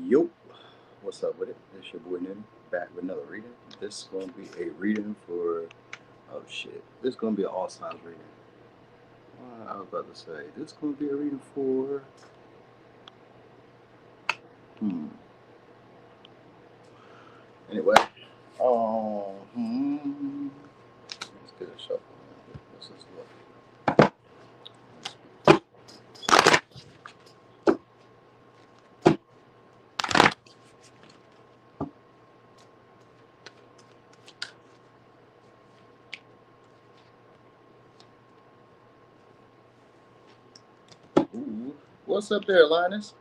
Yo, what's up with it? It's your boy Nim back with another reading. This is going to be a reading for, oh shit, this is going to be an all signs reading. I was about to say, this is going to be a reading for, hmm, anyway, let's get a shuffle. Let's just look. Ooh, what's up there, Linus?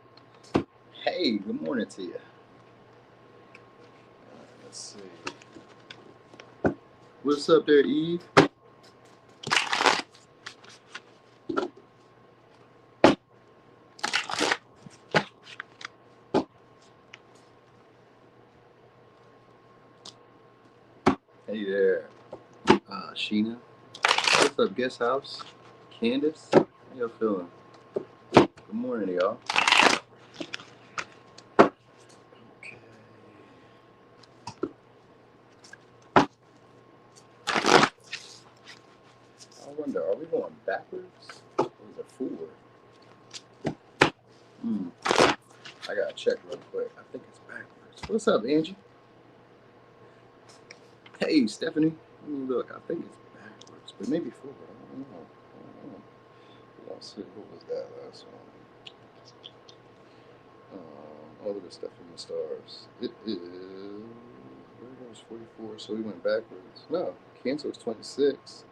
Hey, good morning to you. Let's see. What's up there, Eve? Hey there, Sheena. What's up, guest house? Candace, how y'all feeling? Good morning, y'all. Okay. I wonder, are we going backwards or is it forward? I gotta check real quick. I think it's backwards. What's up, Angie? Hey, Stephanie. Let me look. I think it's backwards, but maybe forward. I don't know. Let's see. What was that last one? Look at Stephanie in the stars. It is. Where was 44? So we went backwards. No, Cancer was 26.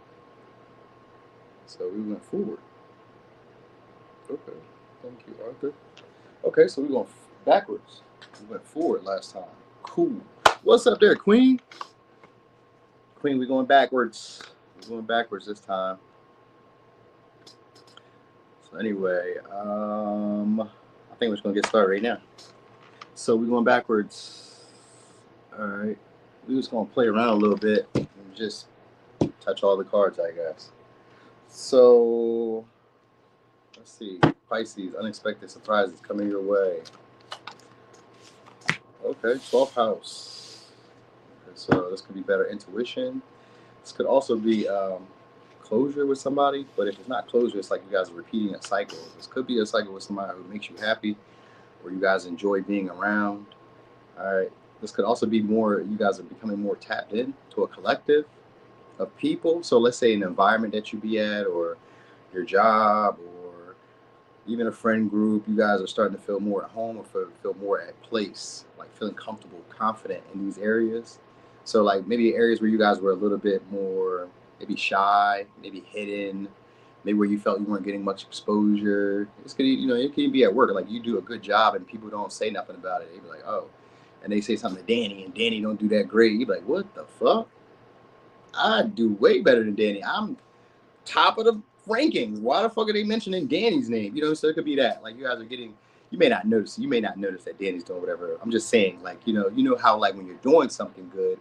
So we went forward. Okay. Thank you, Arthur. Okay, so we're going backwards. We went forward last time. Cool. What's up there, Queen? Queen, we're going backwards. We're going backwards this time. So anyway, I think we're just going to get started right now. So we're going backwards. All right. We're just going to play around a little bit and just touch all the cards, I guess. So let's see. Pisces, unexpected surprises coming your way. Okay, 12th house. Okay, so this could be better intuition. This could also be closure with somebody, but if it's not closure, it's like you guys are repeating a cycle. This could be a cycle with somebody who makes you happy, or you guys enjoy being around. All right. This could also be more, you guys are becoming more tapped in to a collective of people. So let's say an environment that you be at, or your job, or even a friend group, you guys are starting to feel more at home or feel more at place, like feeling comfortable, confident in these areas. So like maybe areas where you guys were a little bit more maybe shy, maybe hidden, maybe where you felt you weren't getting much exposure. It's could, it can be at work. Like you do a good job and people don't say nothing about it. They be like, oh, and they say something to Danny and Danny don't do that great. You be like, what the fuck? I do way better than Danny. I'm top of the rankings. Why the fuck are they mentioning Danny's name? So it could be that. Like you guys are getting, you may not notice that Danny's doing whatever. I'm just saying, like, how like when you're doing something good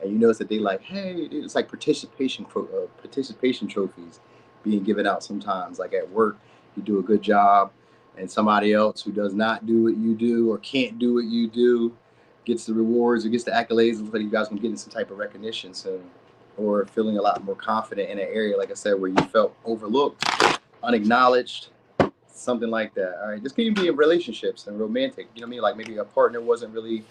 and you notice that they like, hey, it's like participation trophies being given out sometimes. Like at work, you do a good job and somebody else who does not do what you do or can't do what you do gets the rewards or gets the accolades. It looks like you guys can get some type of recognition soon, or feeling a lot more confident in an area, like I said, where you felt overlooked, unacknowledged, something like that. All right, this can even be in relationships and romantic. You know what I mean? Like maybe a partner wasn't really,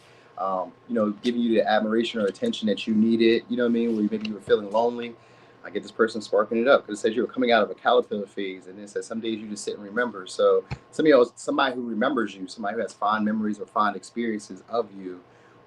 giving you the admiration or attention that you needed. You know what I mean? Where maybe you were feeling lonely. I get this person sparking it up because it says you were coming out of a caterpillar phase, and it says some days you just sit and remember. So somebody who remembers you, somebody who has fond memories or fond experiences of you,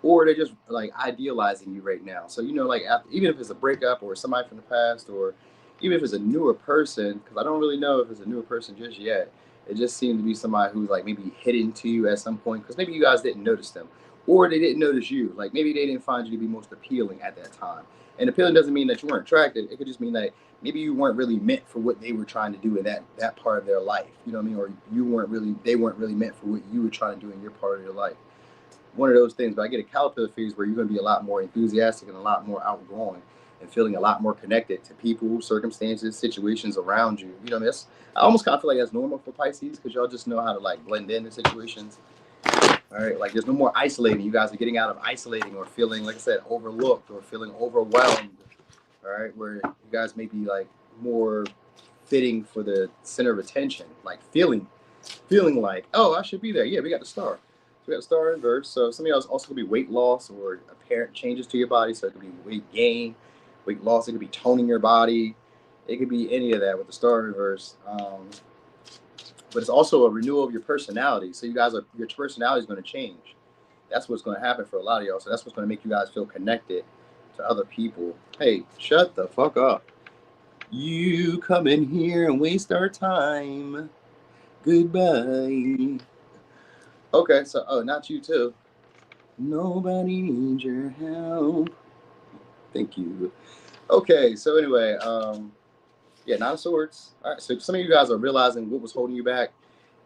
or they're just like idealizing you right now. So like even if it's a breakup or somebody from the past, or even if it's a newer person, because I don't really know if it's a newer person just yet. It just seemed to be somebody who's like maybe hidden to you at some point, because maybe you guys didn't notice them, or they didn't notice you. Like maybe they didn't find you to be most appealing at that time. And appealing doesn't mean that you weren't attracted. It could just mean that maybe you weren't really meant for what they were trying to do in that part of their life. You know what I mean? Or they weren't really meant for what you were trying to do in your part of your life. One of those things. But I get a caterpillar phase where you're going to be a lot more enthusiastic and a lot more outgoing and feeling a lot more connected to people, circumstances, situations around you. You know, I almost kind of feel like that's normal for Pisces, because y'all just know how to like blend into situations. All right, like there's no more isolating. You guys are getting out of isolating or feeling, like I said, overlooked or feeling overwhelmed. All right, where you guys may be like more fitting for the center of attention, like feeling like, oh, I should be there. Yeah, we got the star. So we got the star in verse. So some of y'all also could be weight loss or apparent changes to your body. So it could be weight gain, weight loss. It could be toning your body. It could be any of that with the star reverse. But it's also a renewal of your personality. So your personality is going to change. That's what's going to happen for a lot of y'all. So that's what's going to make you guys feel connected to other people. Hey, shut the fuck up. You come in here and waste our time. Goodbye. Okay, so not you too. Nobody needs your help. Thank you. Okay, so anyway, yeah, Nine of Swords. All right, so some of you guys are realizing what was holding you back.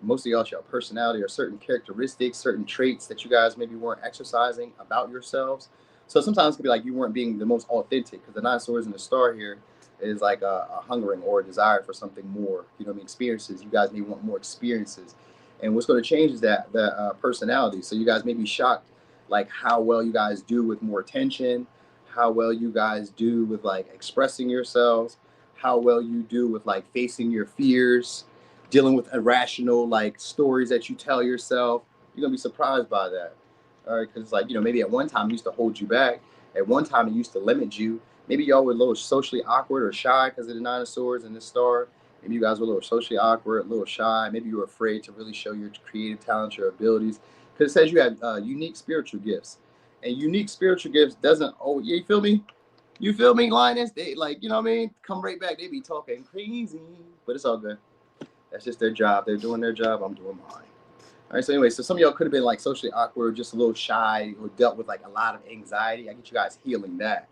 Most of y'all show personality or certain characteristics, certain traits that you guys maybe weren't exercising about yourselves. So sometimes it could be like you weren't being the most authentic because the Nine of Swords and the Star here is like a hungering or a desire for something more. You know what I mean? Experiences. You guys may want more experiences. And what's going to change is that personality. So you guys may be shocked like how well you guys do with more attention, how well you guys do with like expressing yourselves, how well you do with like facing your fears, dealing with irrational like stories that you tell yourself. You're gonna be surprised by that. All right, because it's like, maybe at one time it used to hold you back. At one time it used to limit you. Maybe y'all were a little socially awkward or shy because of the Nine of Swords and the Star. Maybe you guys were a little socially awkward, a little shy. Maybe you were afraid to really show your creative talents, your abilities, because it says you have unique spiritual gifts, and unique spiritual gifts doesn't. Oh, you feel me? You feel me, Linus? They like, you know what I mean? Come right back. They be talking crazy, but it's all good. That's just their job. They're doing their job. I'm doing mine. All right. So anyway, so some of y'all could have been like socially awkward, just a little shy, or dealt with like a lot of anxiety. I get you guys healing that.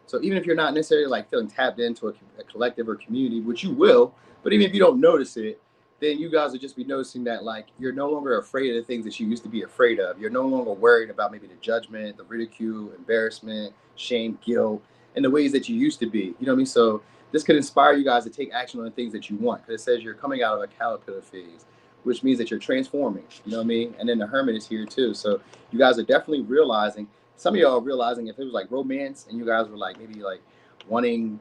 So even if you're not necessarily like feeling tapped into a collective or community, which you will, but even if you don't notice it, then you guys will just be noticing that like you're no longer afraid of the things that you used to be afraid of. You're no longer worried about maybe the judgment, the ridicule, embarrassment, shame, guilt, and the ways that you used to be. You know what I mean? So this could inspire you guys to take action on the things that you want, because it says you're coming out of a caterpillar phase, which means that you're transforming. You know what I mean? And then the Hermit is here too. So you guys are definitely realizing. Some of y'all are realizing if it was like romance and you guys were like maybe like wanting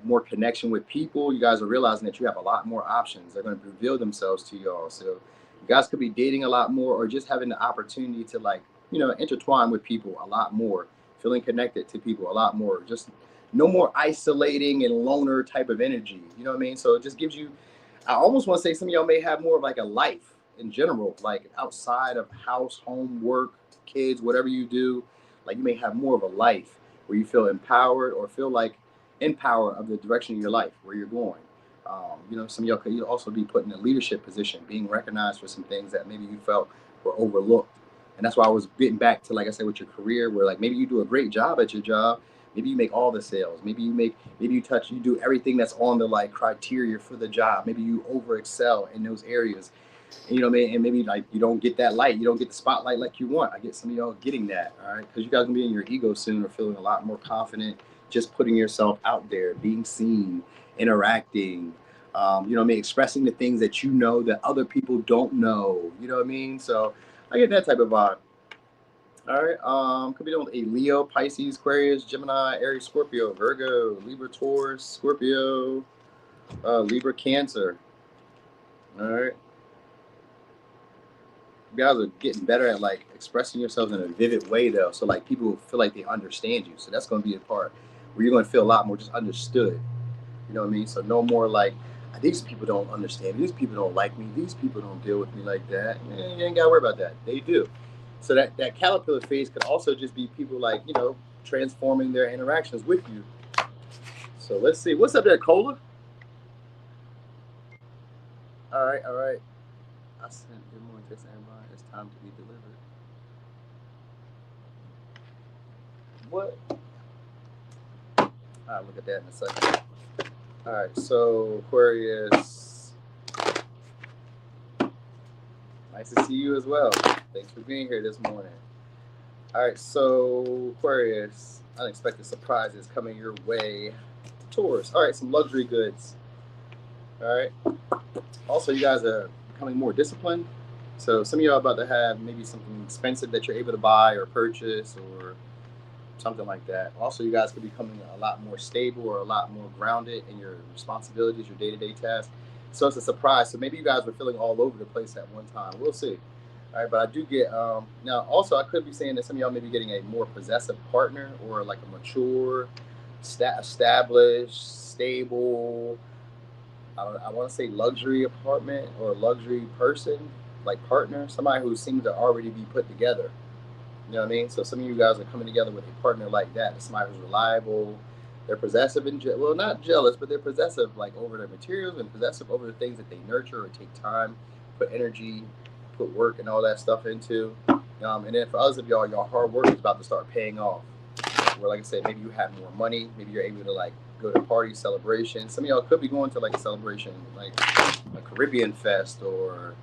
more connection with people, you guys are realizing that you have a lot more options. They're going to reveal themselves to y'all. So you guys could be dating a lot more, or just having the opportunity to like, intertwine with people a lot more, feeling connected to people a lot more. Just no more isolating and loner type of energy. You know what I mean? So it just gives you, I almost want to say some of y'all may have more of like a life in general, like outside of house, home, work, kids, whatever you do. Like you may have more of a life where you feel empowered or feel like in power of the direction of your life, where you're going. Some of y'all could also be put in a leadership position, being recognized for some things that maybe you felt were overlooked. And that's why I was getting back to, like I said, with your career, where like maybe you do a great job at your job. Maybe you make all the sales. Maybe you do everything that's on the like criteria for the job. Maybe you over excel in those areas. You know what I mean? And maybe like you don't get that light, you don't get the spotlight like you want. I get some of y'all getting that, all right? Because you guys gonna be in your ego soon, or feeling a lot more confident, just putting yourself out there, being seen, interacting, you know what I mean? Expressing the things that you know that other people don't know. You know what I mean? So I get that type of vibe. All right. Could be doing a Leo, Pisces, Aquarius, Gemini, Aries, Scorpio, Virgo, Libra, Taurus, Scorpio, Libra, Cancer. All right. You guys are getting better at like expressing yourselves in a vivid way though. So like people feel like they understand you. So that's going to be a part where you're going to feel a lot more just understood. You know what I mean? So no more like, these people don't understand me. These people don't like me. These people don't deal with me like that. You ain't got to worry about that. They do. So that caterpillar phase could also just be people like, transforming their interactions with you. So let's see. What's up there, Cola? All right, all right. I sent good morning to everybody. It's time to be delivered. What? I'll look at that in a second. All right, so Aquarius, nice to see you as well. Thanks for being here this morning. All right, so Aquarius, unexpected surprises coming your way. Taurus, all right, some luxury goods. All right. Also, you guys are becoming more disciplined. So some of y'all about to have maybe something expensive that you're able to buy or purchase or something like that. Also, you guys could be becoming a lot more stable or a lot more grounded in your responsibilities, your day-to-day tasks. So it's a surprise. So maybe you guys were feeling all over the place at one time. We'll see. All right, but I do get now. Also, I could be saying that some of y'all may be getting a more possessive partner or like a mature, established, stable. I want to say luxury apartment or luxury person, like partner, somebody who seems to already be put together. You know what I mean? So some of you guys are coming together with a partner like that. Somebody who's reliable. They're possessive and well, not jealous, but they're possessive like over their materials and possessive over the things that they nurture or take time, put energy, put work and all that stuff into. And then for others of y'all, your hard work is about to start paying off. Where, like I said, maybe you have more money. Maybe you're able to like go to parties, celebrations. Some of y'all could be going to like a celebration, like a Caribbean fest or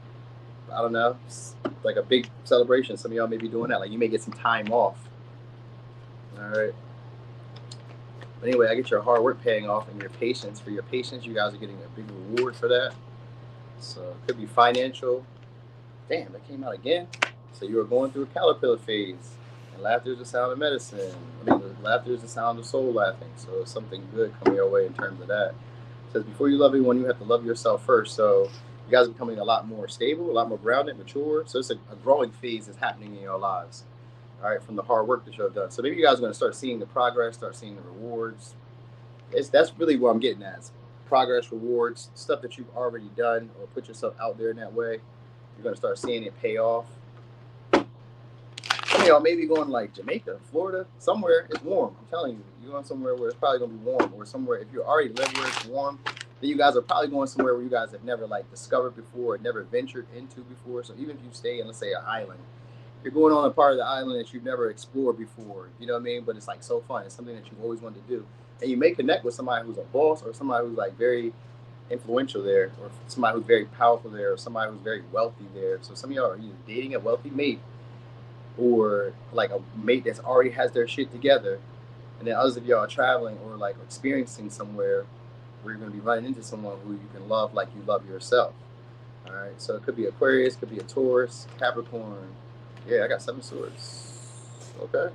I don't know, like a big celebration. Some of y'all may be doing that. Like you may get some time off. All right. But anyway, I get your hard work paying off and your patience. For your patience, you guys are getting a big reward for that. So it could be financial. Damn, that came out again. So you are going through a caterpillar phase. And laughter is the sound of medicine. I mean, laughter is the sound of soul laughing. So it's something good coming your way in terms of that. It says before you love anyone, you have to love yourself first. So you guys are becoming a lot more stable, a lot more grounded, mature. So it's a growing phase that's happening in your lives. All right, from the hard work that you have done. So maybe you guys are going to start seeing the progress, start seeing the rewards. That's really what I'm getting at. It's progress, rewards, stuff that you've already done or put yourself out there in that way. You're going to start seeing it pay off. Some of y'all maybe going like Jamaica, Florida, somewhere it's warm. I'm telling you, you're going somewhere where it's probably going to be warm, or somewhere if you already live where it's warm, then you guys are probably going somewhere where you guys have never like discovered before, or never ventured into before. So even if you stay in, let's say, an island, you're going on a part of the island that you've never explored before. You know what I mean? But it's like so fun. It's something that you've always wanted to do, and you may connect with somebody who's a boss or somebody who's like very influential there, or somebody who's very powerful there, or somebody who's very wealthy there. So some of y'all are either dating a wealthy mate or like a mate that's already has their shit together, and then others of y'all are traveling or like experiencing somewhere where you're going to be running into someone who you can love like you love yourself. All right, so it could be Aquarius, could be a Taurus, Capricorn. Yeah, I got Seven Swords. Okay,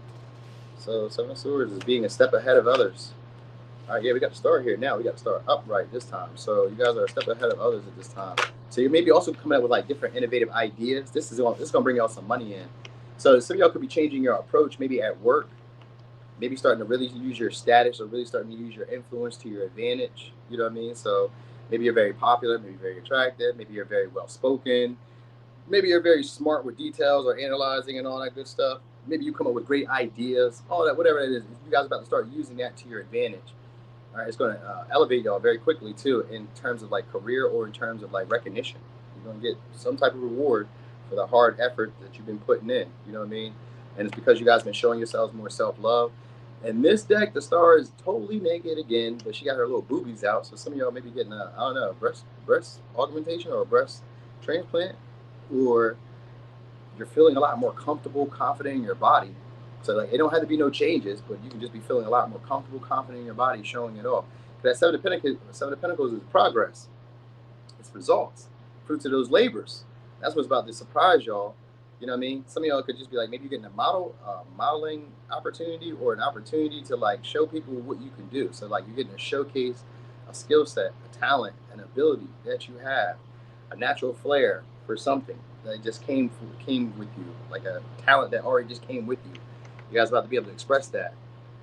so Seven Swords is being a step ahead of others. All right, yeah, we got to start here now. We got to start upright this time. So you guys are a step ahead of others at this time. So you may be also coming up with like different innovative ideas. This is going to bring y'all some money in. So some of y'all could be changing your approach, maybe at work, maybe starting to really use your status or really starting to use your influence to your advantage. You know what I mean? So maybe you're very popular, maybe very attractive, maybe you're very well spoken, maybe you're very smart with details or analyzing and all that good stuff. Maybe you come up with great ideas, all that, whatever it is. You guys are about to start using that to your advantage. All right, it's going to elevate y'all very quickly too, in terms of like career or in terms of like recognition. You're going to get some type of reward for the hard effort that you've been putting in. You know what I mean? And it's because you guys been showing yourselves more self love. And this deck, the star is totally naked again, but she got her little boobies out. So some of y'all may be getting a, I don't know, breast augmentation or a breast transplant, or you're feeling a lot more comfortable, confident in your body. So like it don't have to be no changes, but you can just be feeling a lot more comfortable, confident in your body, showing it off. That Seven of Pentacles is progress. It's results, fruits of those labors. That's what's about to surprise y'all. You know what I mean? Some of y'all could just be like, maybe you're getting a modeling opportunity or an opportunity to like show people what you can do. So like you're getting a showcase, a skill set, a talent, an ability that you have, a natural flair for something that just came with you, like a talent that already just came with you. You guys are about to be able to express that,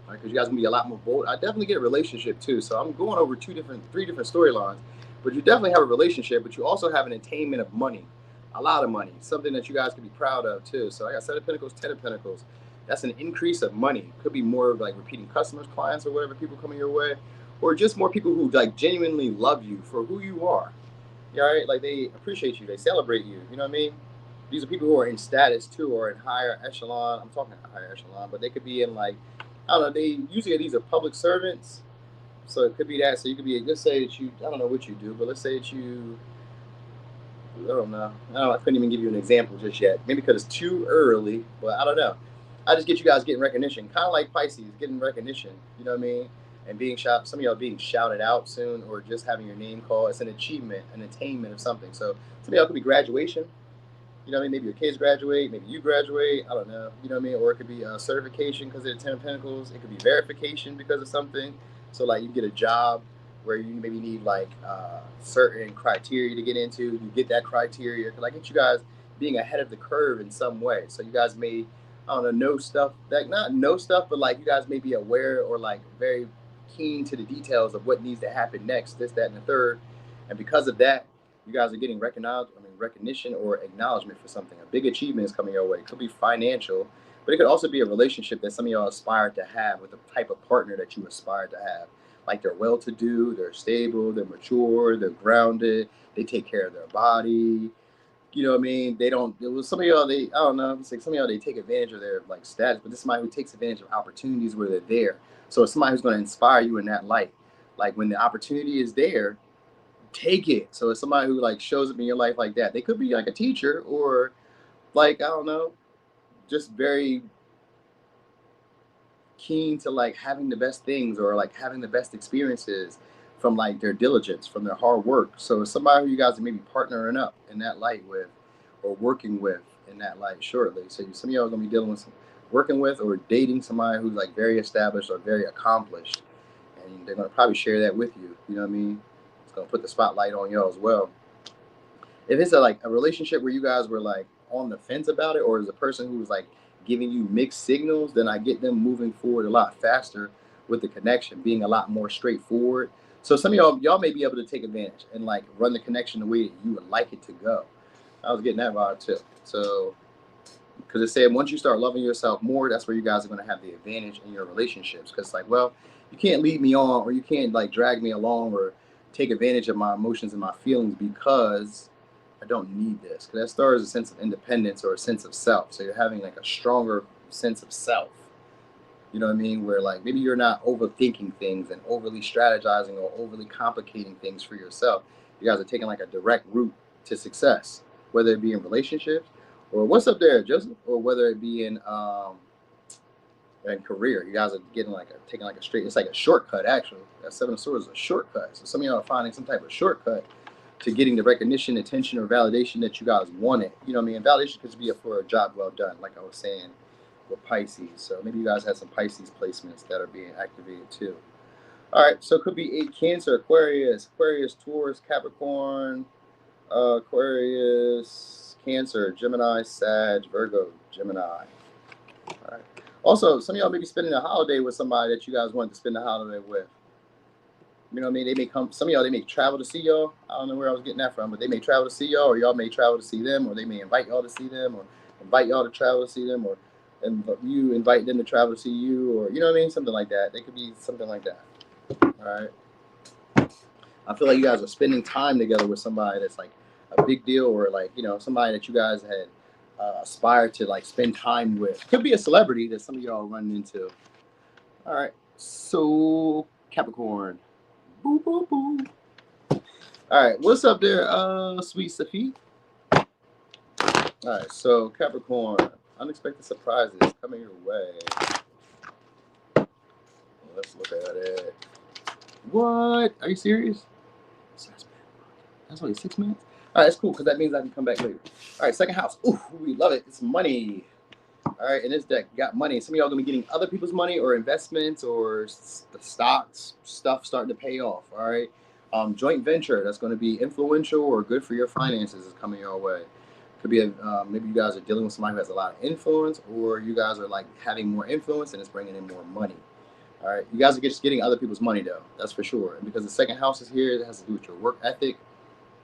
right? Because you guys are gonna be a lot more bold. I definitely get a relationship too. So I'm going over three different storylines. But you definitely have a relationship, but you also have an attainment of money, a lot of money, something that you guys can be proud of too. So I got Seven of Pentacles, Ten of Pentacles. That's an increase of money. Could be more of like repeating customers, clients, or whatever, people coming your way, or just more people who like genuinely love you for who you are. Yeah, right? Like they appreciate you, they celebrate you. You know what I mean? These are people who are in status too, or in higher echelon. I'm talking higher echelon, but they could be in like, I don't know. They usually these are public servants, so it could be that. So you could be, let's say that you, I don't know what you do, but let's say that you, I don't know. I couldn't even give you an example just yet. Maybe because it's too early, but I don't know. I just get you guys getting recognition, kind of like Pisces, getting recognition. You know what I mean? And being shot, some of y'all being shouted out soon, or just having your name called. It's an achievement, an attainment of something. So some of y'all could be graduation. You know what I mean? Maybe your kids graduate, maybe you graduate. I don't know. You know what I mean? Or it could be a certification because of the Ten of Pentacles. It could be verification because of something. So like you get a job where you maybe need like certain criteria to get into. You get that criteria because I get you guys being ahead of the curve in some way. So you guys may, I don't know stuff, like not know stuff, but like you guys may be aware or like very keen to the details of what needs to happen next, this, that, and the third. And because of that, you guys are getting recognized, recognition or acknowledgement for something. A big achievement is coming your way. It could be financial, but it could also be a relationship that some of y'all aspire to have with the type of partner that you aspire to have. Like they're well-to-do, they're stable, they're mature, they're grounded, they take care of their body. You know what I mean? They don't. It was some of y'all. They, I don't know. It's like some of y'all, they take advantage of their like status, but this is somebody who takes advantage of opportunities where they're there. So it's somebody who's going to inspire you in that light. Like when the opportunity is there, take it. So it's somebody who like shows up in your life like that. They could be like a teacher or like, I don't know, just very keen to like having the best things or like having the best experiences from like their diligence, from their hard work. So it's somebody who you guys are maybe partnering up in that light with or working with in that light shortly. So some of y'all are gonna be dealing with working with or dating somebody who's like very established or very accomplished. And they're gonna probably share that with you. You know what I mean? It's gonna put the spotlight on y'all as well. If it's like a relationship where you guys were like on the fence about it, or is a person who's like giving you mixed signals, then I get them moving forward a lot faster with the connection, being a lot more straightforward. So some of y'all may be able to take advantage and like run the connection the way that you would like it to go. I was getting that vibe too. So because it said once you start loving yourself more, that's where you guys are going to have the advantage in your relationships. Because like, well, you can't lead me on, or you can't like drag me along, or take advantage of my emotions and my feelings because I don't need this. Because that starts a sense of independence or a sense of self. So you're having like a stronger sense of self. You know what I mean? Where like maybe you're not overthinking things and overly strategizing or overly complicating things for yourself. You guys are taking like a direct route to success, whether it be in relationships or what's up there, Joseph, or whether it be in career. You guys are getting like taking like a straight. It's like a shortcut actually. That Seven of Swords is a shortcut. So some of y'all are finding some type of shortcut to getting the recognition, attention, or validation that you guys wanted. You know what I mean? And validation could be for a job well done, like I was saying with Pisces. So maybe you guys have some Pisces placements that are being activated too. All right, so it could be 8 Cancer, Aquarius, Taurus, Capricorn, Aquarius, Cancer, Gemini, Sag, Virgo, Gemini. All right. Also, some of y'all may be spending a holiday with somebody that you guys want to spend the holiday with. You know what I mean? They may come, some of y'all, they may travel to see y'all. I don't know where I was getting that from, but they may travel to see y'all, or y'all may travel to see them, or they may invite y'all to see them, or invite y'all to travel to see them, or and you invite them to travel to see you, or you know what I mean? Something like that. They could be something like that. All right. I feel like you guys are spending time together with somebody that's like a big deal, or like, you know, somebody that you guys had aspired to like spend time with. Could be a celebrity that some of y'all are running into. All right. So Capricorn. Boo, boo, boo. All right, what's up there, sweet Safi? All right, so Capricorn, unexpected surprises coming your way. Let's look at it. What? Are you serious? That's only 6 minutes? All right, that's cool, because that means I can come back later. All right, second house. Ooh, we love it. It's money. All right, in this deck, got money. Some of y'all going to be getting other people's money or investments or the stocks, stuff starting to pay off, all right? Joint venture that's going to be influential or good for your finances is coming your way. Could be maybe you guys are dealing with somebody who has a lot of influence, or you guys are like having more influence and it's bringing in more money. All right, you guys are just getting other people's money though, that's for sure. And because the second house is here, it has to do with your work ethic.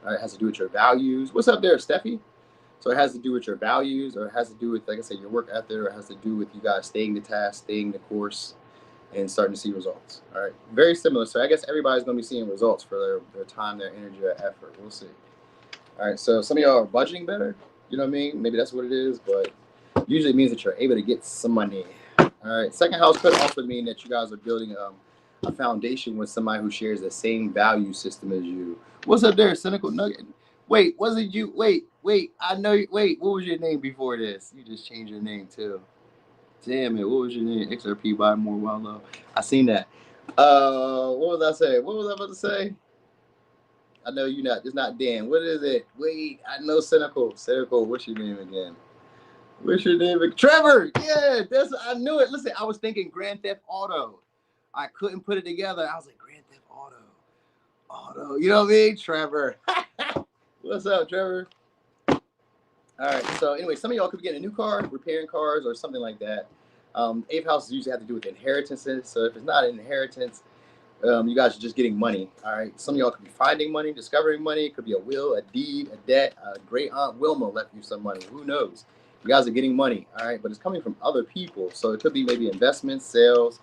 All right, it has to do with your values. What's up there, Steffi? So it has to do with your values, or it has to do with, like I said, your work ethic, or it has to do with you guys staying the task, staying the course, and starting to see results. All right, very similar. So I guess everybody's going to be seeing results for their time, their energy, their effort. We'll see. All right, so some of y'all are budgeting better. You know what I mean? Maybe that's what it is, but usually it means that you're able to get some money. All right, second house could also mean that you guys are building a foundation with somebody who shares the same value system as you. What's up there, Cynical Nugget? Wait, wasn't you? Wait. I know. Wait, what was your name before this? You just changed your name too. Damn it. What was your name? XRP buy more well low. I seen that. What was I saying? What was I about to say? I know you not. It's not Dan. What is it? Wait, I know Cynical. Cynical. What's your name again? What's your name? Trevor. Yeah, that's. I knew it. Listen, I was thinking Grand Theft Auto. I couldn't put it together. I was like Grand Theft Auto. Auto. You know what I mean? Trevor. What's up, Trevor? All right. So anyway, some of y'all could be getting a new car, repairing cars, or something like that. Eighth house usually have to do with inheritances. So if it's not an inheritance, you guys are just getting money. All right. Some of y'all could be finding money, discovering money. It could be a will, a deed, a debt. A great aunt Wilma left you some money. Who knows? You guys are getting money. All right. But it's coming from other people. So it could be maybe investments, sales,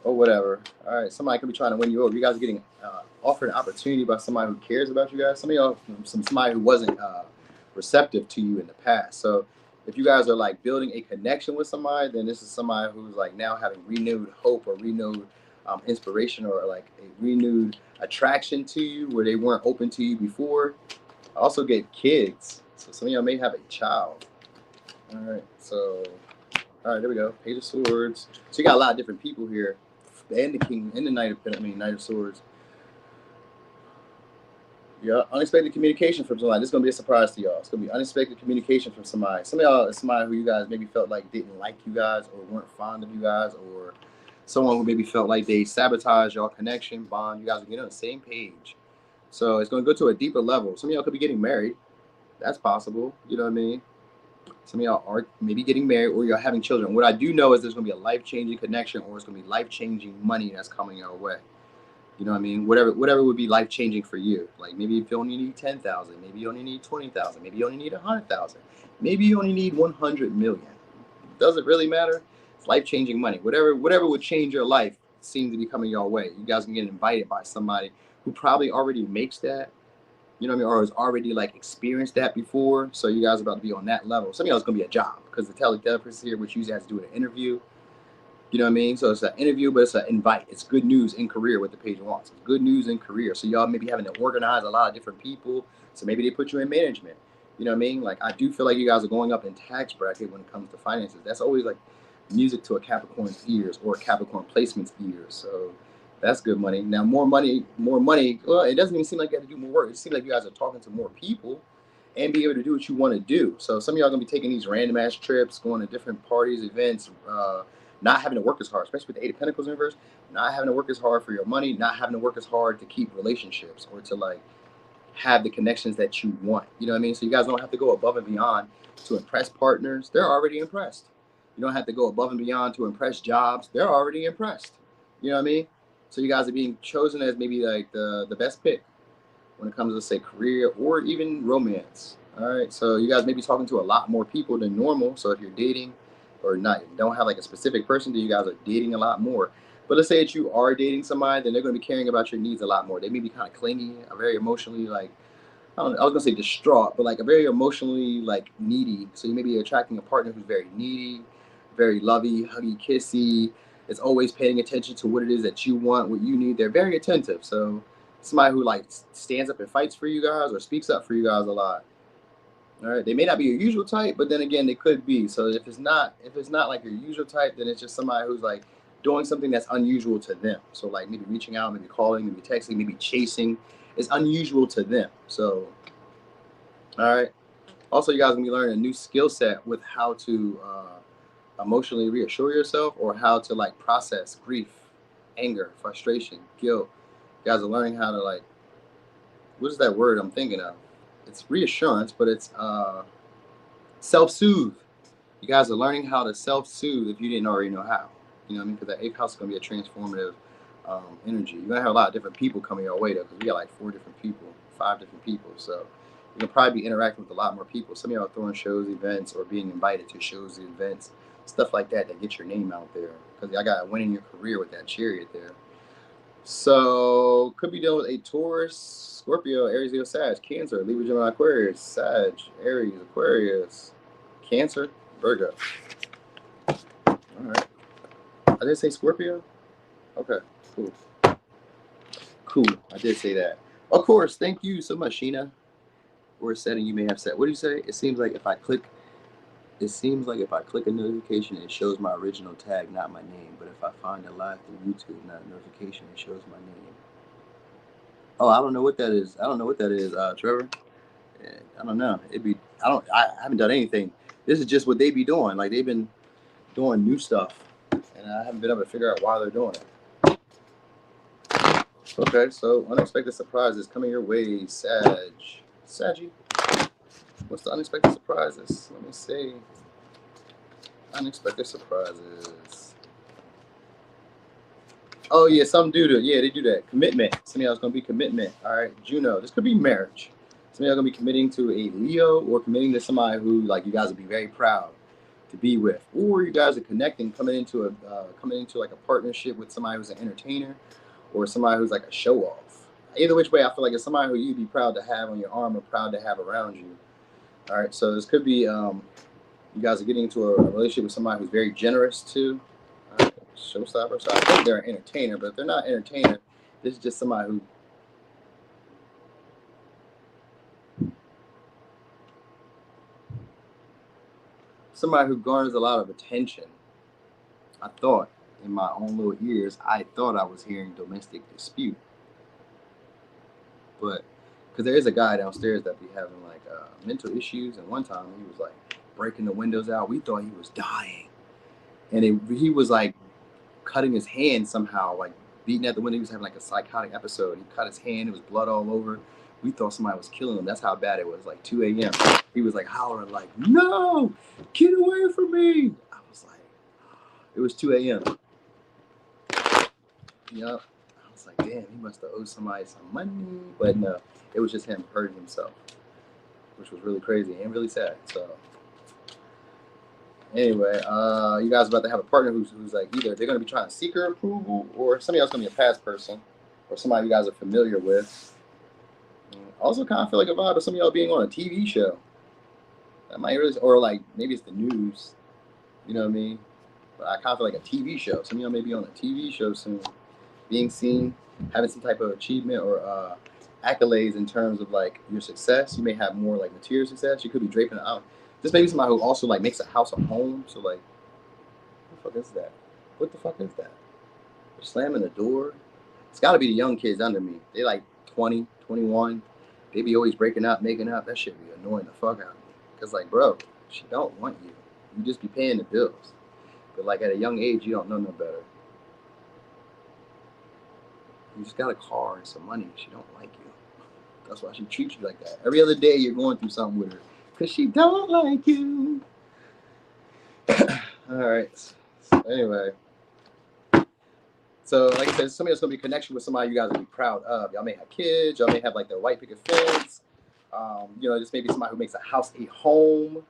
or whatever. All right. Somebody could be trying to win you over. You guys are getting offered an opportunity by somebody who cares about you guys. Some of y'all, somebody who wasn't receptive to you in the past. So if you guys are like building a connection with somebody, then this is somebody who's like now having renewed hope or renewed inspiration or like a renewed attraction to you where they weren't open to you before. I also get kids. So some of y'all may have a child. All right. So, all right, there we go. Page of Swords. So you got a lot of different people here. And the King and the Knight of Swords. Yeah, unexpected communication from somebody. This is gonna be a surprise to y'all. It's gonna be unexpected communication from somebody. Some of y'all is somebody who you guys maybe felt like didn't like you guys or weren't fond of you guys, or someone who maybe felt like they sabotaged your connection, bond. You guys are getting on the same page. So it's gonna go to a deeper level. Some of y'all could be getting married. That's possible. You know what I mean? Some of y'all are maybe getting married or you're having children. What I do know is there's gonna be a life-changing connection or it's gonna be life-changing money that's coming your way. You know what I mean? Whatever would be life changing for you. Like maybe if you only need 10,000, maybe you only need 20,000, maybe you only need 100,000, maybe you only need 100 million. Does it really matter? It's life changing money. Whatever would change your life seems to be coming your way. You guys can get invited by somebody who probably already makes that. You know what I mean? Or has already like experienced that before. So you guys are about to be on that level. Some of y'all is gonna be a job because the teletherapist here, which usually has to do with an interview. You know what I mean? So it's an interview, but it's an invite. It's good news in career what the page wants. It's good news in career. So y'all maybe having to organize a lot of different people. So maybe they put you in management. You know what I mean? Like I do feel like you guys are going up in tax bracket when it comes to finances. That's always like music to a Capricorn's ears or a Capricorn placement's ears. So that's good money. Now more money. Well, it doesn't even seem like you have to do more work. It seems like you guys are talking to more people and be able to do what you want to do. So some of y'all are gonna be taking these random ass trips, going to different parties, events, not having to work as hard, especially with the Eight of Pentacles in reverse, not having to work as hard for your money, not having to work as hard to keep relationships or to like have the connections that you want. You know what I mean? So you guys don't have to go above and beyond to impress partners. They're already impressed. You don't have to go above and beyond to impress jobs. They're already impressed. You know what I mean? So you guys are being chosen as maybe like the best pick when it comes to say career or even romance. All right. So you guys may be talking to a lot more people than normal. So if you're dating or not, don't have like a specific person, then you guys are dating a lot more. But let's say that you are dating somebody, then they're going to be caring about your needs a lot more. They may be kind of clingy, very emotionally like I was gonna say distraught, but like a very emotionally like needy. So you may be attracting a partner who's very needy, very lovey, huggy, kissy. Is always paying attention to what it is that you want, what you need. They're very attentive. So somebody who like stands up and fights for you guys or speaks up for you guys a lot. All right, they may not be your usual type, but then again, they could be. So if it's not like your usual type, then it's just somebody who's like doing something that's unusual to them. So like maybe reaching out, maybe calling, maybe texting, maybe chasing is unusual to them. So all right. Also, you guys are gonna be learning a new skill set with how to emotionally reassure yourself or how to like process grief, anger, frustration, guilt. You guys are learning how to like what is that word I'm thinking of? It's reassurance, but it's self-soothe. You guys are learning how to self-soothe if you didn't already know how. You know what I mean? Because the eighth house is going to be a transformative energy. You're going to have a lot of different people coming your way, though, because we got like 4 different people, 5 different people. So you're going to probably be interacting with a lot more people. Some of y'all are throwing shows, events, or being invited to shows, events, stuff like that that get your name out there. Because I got winning your career with that chariot there. So could be dealing with a Taurus, Scorpio, Aries, Leo, Sag, Cancer, Libra, Gemini, Aquarius, Sag, Aries, Aquarius, Cancer, Virgo. All right. I did say Scorpio? Okay, cool. Cool. I did say that. Of course. Thank you so much, Sheena. Or a setting you may have set. What do you say? It seems like if I click a notification, it shows my original tag, not my name. But if I find it live through YouTube, not a notification, it shows my name. Oh, I don't know what that is. I don't know what that is, Trevor. Yeah, I don't know. It'd be. I haven't done anything. This is just what they be doing. Like they've been doing new stuff, and I haven't been able to figure out why they're doing it. Okay, so unexpected surprises coming your way, Saggy. What's the unexpected surprises? Let me see. Unexpected surprises. Oh yeah, some do that. Yeah, they do that. Commitment. Some of y'all's gonna be commitment. All right, Juno. This could be marriage. Some of y'all gonna be committing to a Leo or committing to somebody who like you guys will be very proud to be with, or you guys are connecting, coming into like a partnership with somebody who's an entertainer or somebody who's like a show off. Either which way, I feel like it's somebody who you'd be proud to have on your arm or proud to have around you. All right, so this could be you guys are getting into a relationship with somebody who's very generous too. All right, showstopper. So I think they're an entertainer, but if they're not an entertainer, this is just somebody who garners a lot of attention. I thought in my own little ears, I thought I was hearing domestic dispute, but because there is a guy downstairs that be having like mental issues, and one time he was like breaking the windows out. We thought he was dying, and he was like cutting his hand somehow, like beating at the window. He was having like a psychotic episode. He cut his hand. It was blood all over. We thought somebody was killing him. That's how bad it was. Like 2 a.m. He was like hollering like, "No, get away from me!" I was like, it was 2 a.m. Yep. I was like, damn, he must have owed somebody some money. But no, it was just him hurting himself, which was really crazy and really sad. So anyway, you guys are about to have a partner who's like either they're gonna be trying to seek your approval, or somebody else gonna be a past person, or somebody you guys are familiar with. Also, kind of feel like a vibe of some of y'all being on a TV show. That might really, or like maybe it's the news. You know what I mean? But I kind of feel like a TV show. Some of y'all may be on a TV show soon, being seen, having some type of achievement or accolades in terms of like your success. You may have more like material success. You could be draping out. This may be somebody who also like makes a house a home. So like, what the fuck is that? What the fuck is that? They're slamming the door. It's got to be the young kids under me. They like 20, 21. They be always breaking up, making up. That shit be annoying the fuck out of me. Cause like, bro, she don't want you. You just be paying the bills. But like at a young age, you don't know no better. You just got a car and some money. She don't like you. That's why she treats you like that. Every other day you're going through something with her. Cause she don't like you. Alright. So anyway. So like I said, somebody that's gonna be a connection with somebody you guys will be proud of. Y'all may have kids, y'all may have like their white picket fence. This may be somebody who makes a house a home.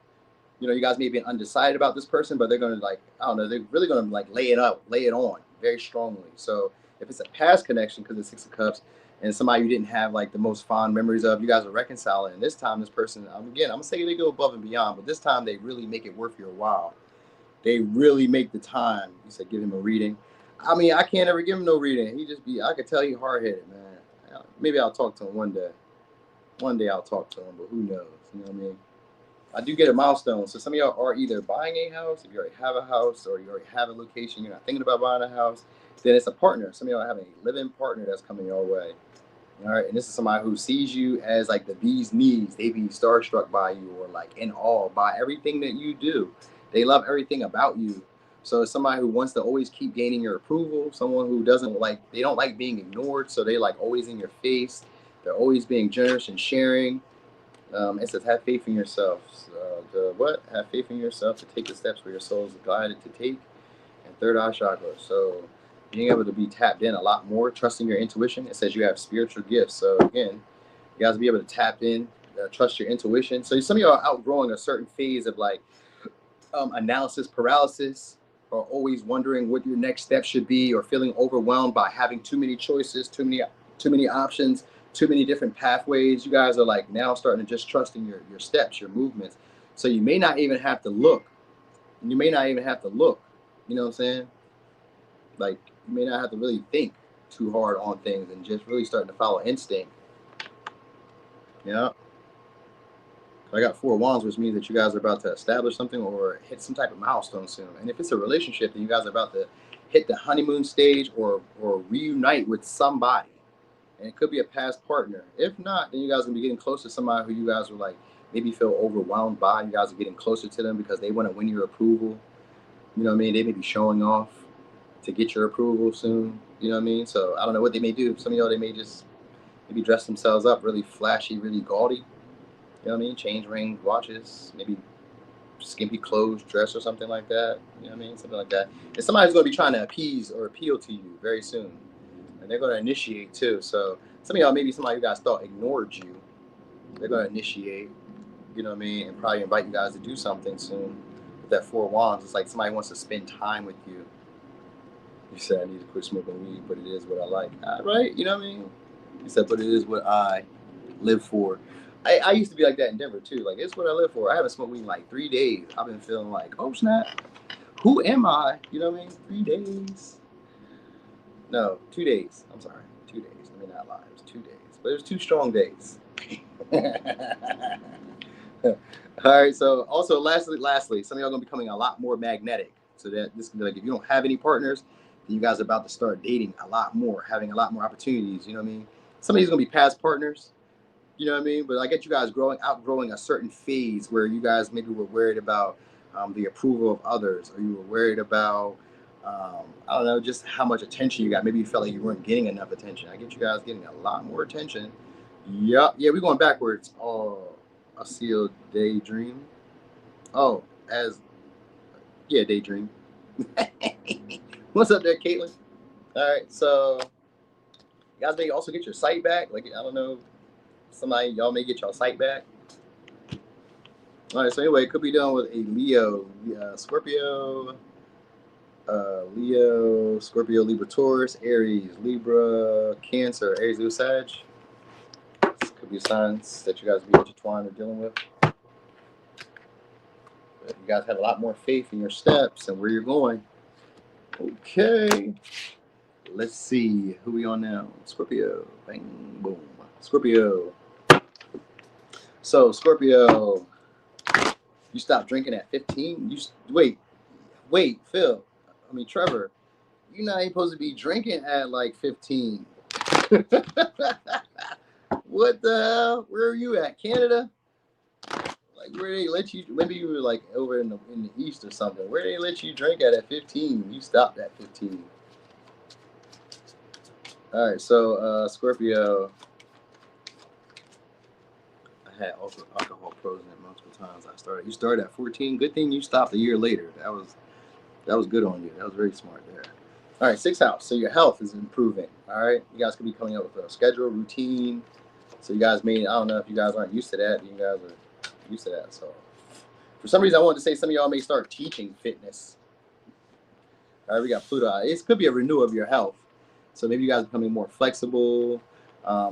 You guys may be undecided about this person, but they're gonna like, I don't know, they're really gonna like lay it on very strongly. So if it's a past connection because it's Six of Cups and somebody you didn't have like the most fond memories of, you guys are reconciling. And this time, this person, again, I'm gonna say they go above and beyond, but this time they really make it worth your while. They really make the time. You said give him a reading. I mean, I can't ever give him no reading. I could tell he hard headed, man. Maybe I'll talk to him one day. One day I'll talk to him, but who knows? You know what I mean? I do get a milestone. So some of y'all are either buying a house, if you already have a house, or you already have a location, you're not thinking about buying a house, then it's a partner. Some of y'all have a living partner that's coming your way. All right. And this is somebody who sees you as like the bee's knees. They be starstruck by you or like in awe by everything that you do. They love everything about you. So it's somebody who wants to always keep gaining your approval, someone who they don't like being ignored. So they like always in your face. They're always being generous and sharing. It says, have faith in yourself. Have faith in yourself to take the steps where your soul is guided to take. And third eye chakra. So being able to be tapped in a lot more, trusting your intuition. It says you have spiritual gifts. So again, you guys be able to tap in, trust your intuition. So some of y'all are outgrowing a certain phase of like analysis paralysis, or always wondering what your next step should be, or feeling overwhelmed by having too many choices, too many options, too many different pathways. You guys are like now starting to just trust in your steps, your movements. So you may not even have to look. You may not even have to look. You know what I'm saying? Like you may not have to really think too hard on things and just really starting to follow instinct. Yeah. I got 4 wands, which means that you guys are about to establish something or hit some type of milestone soon. And if it's a relationship, then you guys are about to hit the honeymoon stage or reunite with somebody. And it could be a past partner. If not, then you guys are gonna be getting close to somebody who you guys were like maybe feel overwhelmed by. You guys are getting closer to them because they want to win your approval. You know what I mean? They may be showing off to get your approval soon. You know what I mean? So I don't know what they may do. Some of y'all, they may just maybe dress themselves up really flashy, really gaudy. You know what I mean? Change rings, watches, maybe skimpy clothes, dress or something like that. You know what I mean? Something like that. And somebody's going to be trying to appease or appeal to you very soon. And they're going to initiate too. So some of y'all, maybe somebody you guys thought ignored you, they're going to initiate, you know what I mean? And probably invite you guys to do something soon. With that Four Wands, it's like somebody wants to spend time with you. You said, I need to quit smoking weed, but it is what I like. All right, you know what I mean? He said, but it is what I live for. I used to be like that in Denver too. Like, it's what I live for. I haven't smoked weed in like 3 days. I've been feeling like, oh snap, who am I? You know what I mean? 3 days. No, 2 days. I'm sorry, 2 days. Let me not lie. It was 2 days, but it was 2 strong days. All right. So also, lastly, some of y'all gonna be becoming a lot more magnetic. So that this can be like, if you don't have any partners, then you guys are about to start dating a lot more, having a lot more opportunities. You know what I mean? Some of these are gonna be past partners. You know what I mean? But I get you guys outgrowing a certain phase where you guys maybe were worried about the approval of others, or you were worried about I don't know, just how much attention you got. Maybe you felt like you weren't getting enough attention. I get you guys getting a lot more attention. Yup. Yeah, we're going backwards. Oh, I see a daydream. Oh, as yeah, daydream. What's up there, Caitlin? All right, so you guys may also get your sight back. Like, I don't know, somebody y'all may get y'all sight back. All right, so anyway, it could be done with a Leo, Scorpio, Leo, Scorpio, Libra, Taurus, Aries, Libra, Cancer, Aries, Leo, Sag. This could be signs that you guys will be intertwined or dealing with. But you guys have a lot more faith in your steps and where you're going. Okay. Let's see who we on now. Scorpio. Bang, boom. Scorpio. So Scorpio, you stopped drinking at 15. Wait, Phil. I mean Trevor. You're not even supposed to be drinking at like 15. What the hell? Where are you at? Canada? Like, where they let you? Maybe you were like over in the east or something. Where they let you drink at 15? You stopped at 15. All right, so Scorpio. I had also alcohol poisoning multiple times. You started at 14. Good thing you stopped a year later. That was good on you. That was very smart there. All right, 6th house. So your health is improving. All right, you guys could be coming up with a schedule, routine. So you guys I don't know if you guys aren't used to that. You guys are used to that. So for some reason, I wanted to say some of y'all may start teaching fitness. All right, we got Pluto. It could be a renewal of your health. So maybe you guys are becoming more flexible.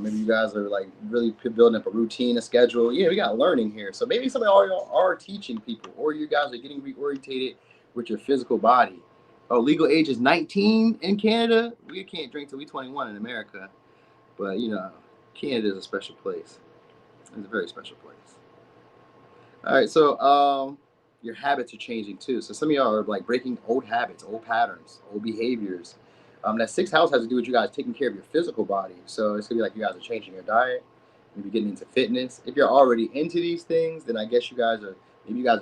Maybe you guys are like really building up a routine, a schedule. Yeah, we got learning here. So maybe some of y'all are teaching people, or you guys are getting reorientated with your physical body. Oh, legal age is 19 in Canada. We can't drink till we 21 in America. But, you know, Canada is a special place. It's a very special place. All right, so your habits are changing too. So some of y'all are like breaking old habits, old patterns, old behaviors. That 6th house has to do with you guys taking care of your physical body. So it's gonna be like you guys are changing your diet, maybe getting into fitness. If you're already into these things, then I guess you guys are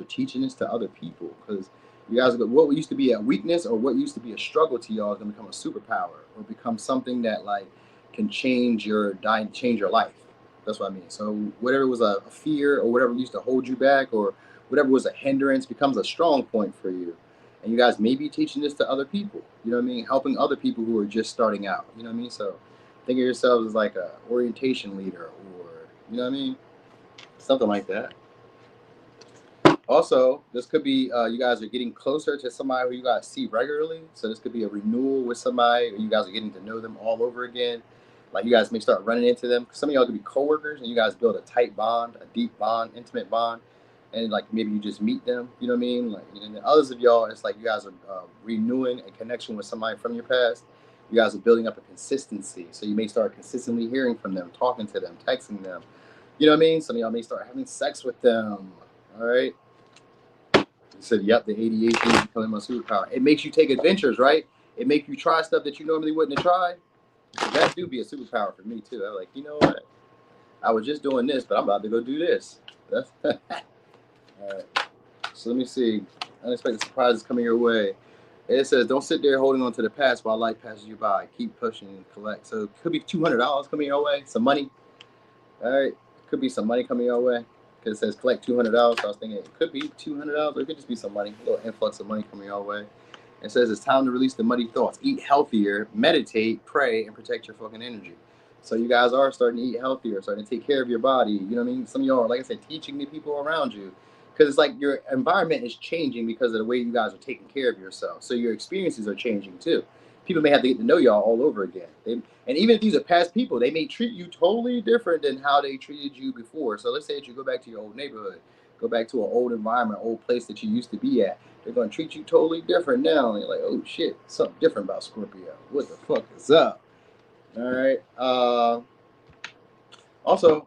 teaching this to other people, because you guys are, what used to be a weakness or what used to be a struggle to y'all is gonna become a superpower or become something that like can change your diet, change your life. That's what I mean. So whatever was a fear or whatever used to hold you back or whatever was a hindrance becomes a strong point for you. And you guys may be teaching this to other people. You know what I mean? Helping other people who are just starting out. You know what I mean? So think of yourselves as like a orientation leader, or, you know what I mean? Something like that. Also, this could be you guys are getting closer to somebody who you guys see regularly. So this could be a renewal with somebody, or you guys are getting to know them all over again. Like you guys may start running into them. Some of y'all could be coworkers and you guys build a tight bond, a deep bond, intimate bond. And like maybe you just meet them, you know what I mean? Like, and then others of y'all, it's like you guys are renewing a connection with somebody from your past. You guys are building up a consistency. So you may start consistently hearing from them, talking to them, texting them. You know what I mean? Some of y'all may start having sex with them. All right. You said, yep, the ADHD is becoming my superpower. It makes you take adventures, right? It makes you try stuff that you normally wouldn't have tried. That do be a superpower for me too. I'm like, you know what? I was just doing this, but I'm about to go do this. That's all right. So let me see. Unexpected surprises coming your way. It says, don't sit there holding on to the past while life passes you by. Keep pushing and collect. So it could be $200 coming your way, some money. All right. Could be some money coming your way because it says collect $200. So I was thinking it could be $200 or it could just be some money, a little influx of money coming your way. It says it's time to release the muddy thoughts. Eat healthier, meditate, pray, and protect your fucking energy. So you guys are starting to eat healthier, starting to take care of your body. You know what I mean? Some of y'all are, like I said, teaching the people around you. Because it's like your environment is changing because of the way you guys are taking care of yourself. So your experiences are changing too. People may have to get to know y'all all over again. And even if these are past people, they may treat you totally different than how they treated you before. So let's say that you go back to your old neighborhood, go back to an old environment, old place that you used to be at. They're going to treat you totally different now. And you're like, oh shit, something different about Scorpio. What the fuck is up? All right. Also,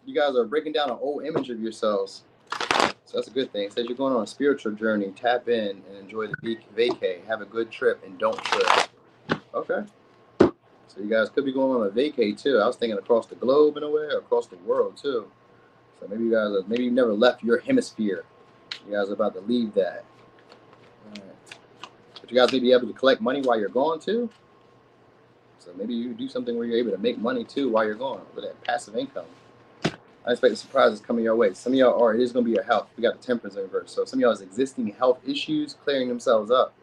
you guys are breaking down an old image of yourselves. So that's a good thing. It says you're going on a spiritual journey. Tap in and enjoy the vacay. Have a good trip and don't trip. Okay. So you guys could be going on a vacay too. I was thinking across the globe in a way, or across the world too. So maybe you guys maybe you never left your hemisphere. You guys are about to leave that. All right. But you guys may be able to collect money while you're gone too. So maybe you do something where you're able to make money too while you're gone with that passive income. Unexpected surprises coming your way. Some of y'all are, it is going to be your health. We got the temperance in reverse. So some of y'all's existing health issues clearing themselves up.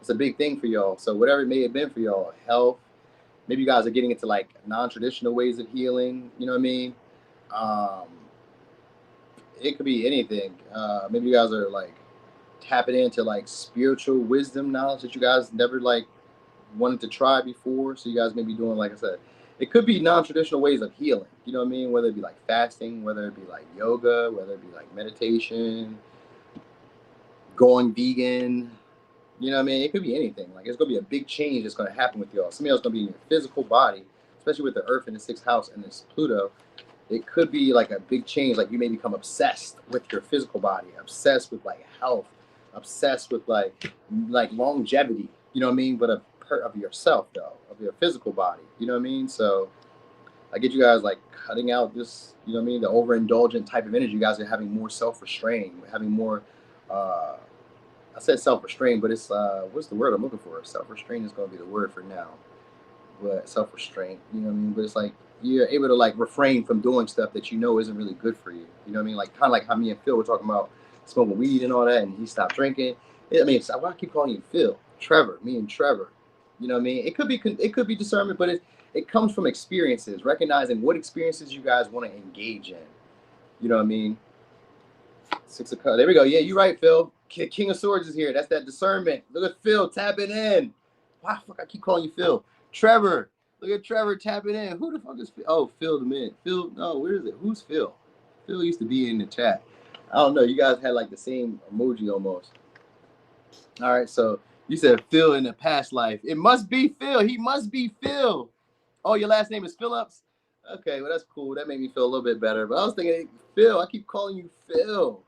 It's a big thing for y'all. So whatever it may have been for y'all, health, maybe you guys are getting into like non-traditional ways of healing. You know what I mean? It could be anything. Maybe you guys are like tapping into like spiritual wisdom knowledge that you guys never like wanted to try before. So you guys may be doing, like I said, it could be non-traditional ways of healing. You know what I mean? Whether it be like fasting, whether it be like yoga, whether it be like meditation, going vegan. You know what I mean? It could be anything. Like it's gonna be a big change that's gonna happen with y'all. Some of y'all's gonna be in your physical body, especially with the Earth in the 6th house and this Pluto. It could be like a big change. Like you may become obsessed with your physical body, obsessed with like health, obsessed with like longevity. You know what I mean? But a part of yourself though, of your physical body. You know what I mean? So I get you guys like cutting out this, you know what I mean, the overindulgent type of energy. You guys are having more self-restraint, having more I said self-restraint, but it's what's the word I'm looking for? Self-restraint is gonna be the word for now. But self-restraint, you know what I mean? But it's like you're able to like refrain from doing stuff that you know isn't really good for you. You know what I mean? Like kind of like how me and Phil were talking about smoking weed and all that, and he stopped drinking. I mean, why I keep calling you Phil? Trevor, me and Trevor. You know what I mean? It could be discernment, but it comes from experiences, recognizing what experiences you guys want to engage in. You know what I mean? 6 of Cups. There we go. Yeah, you're right, Phil. King of Swords is here. That's that discernment. Look at Phil tapping in. Why the fuck I keep calling you Phil? Trevor. Look at Trevor tapping in. Who the fuck is Phil? Oh, Phil the man. Phil, no, where is it? Who's Phil? Phil used to be in the chat. I don't know. You guys had like the same emoji almost. All right, so you said Phil in the past life. It must be Phil. He must be Phil. Oh, your last name is Phillips? Okay, well, that's cool. That made me feel a little bit better. But I was thinking, hey, Phil, I keep calling you Phil.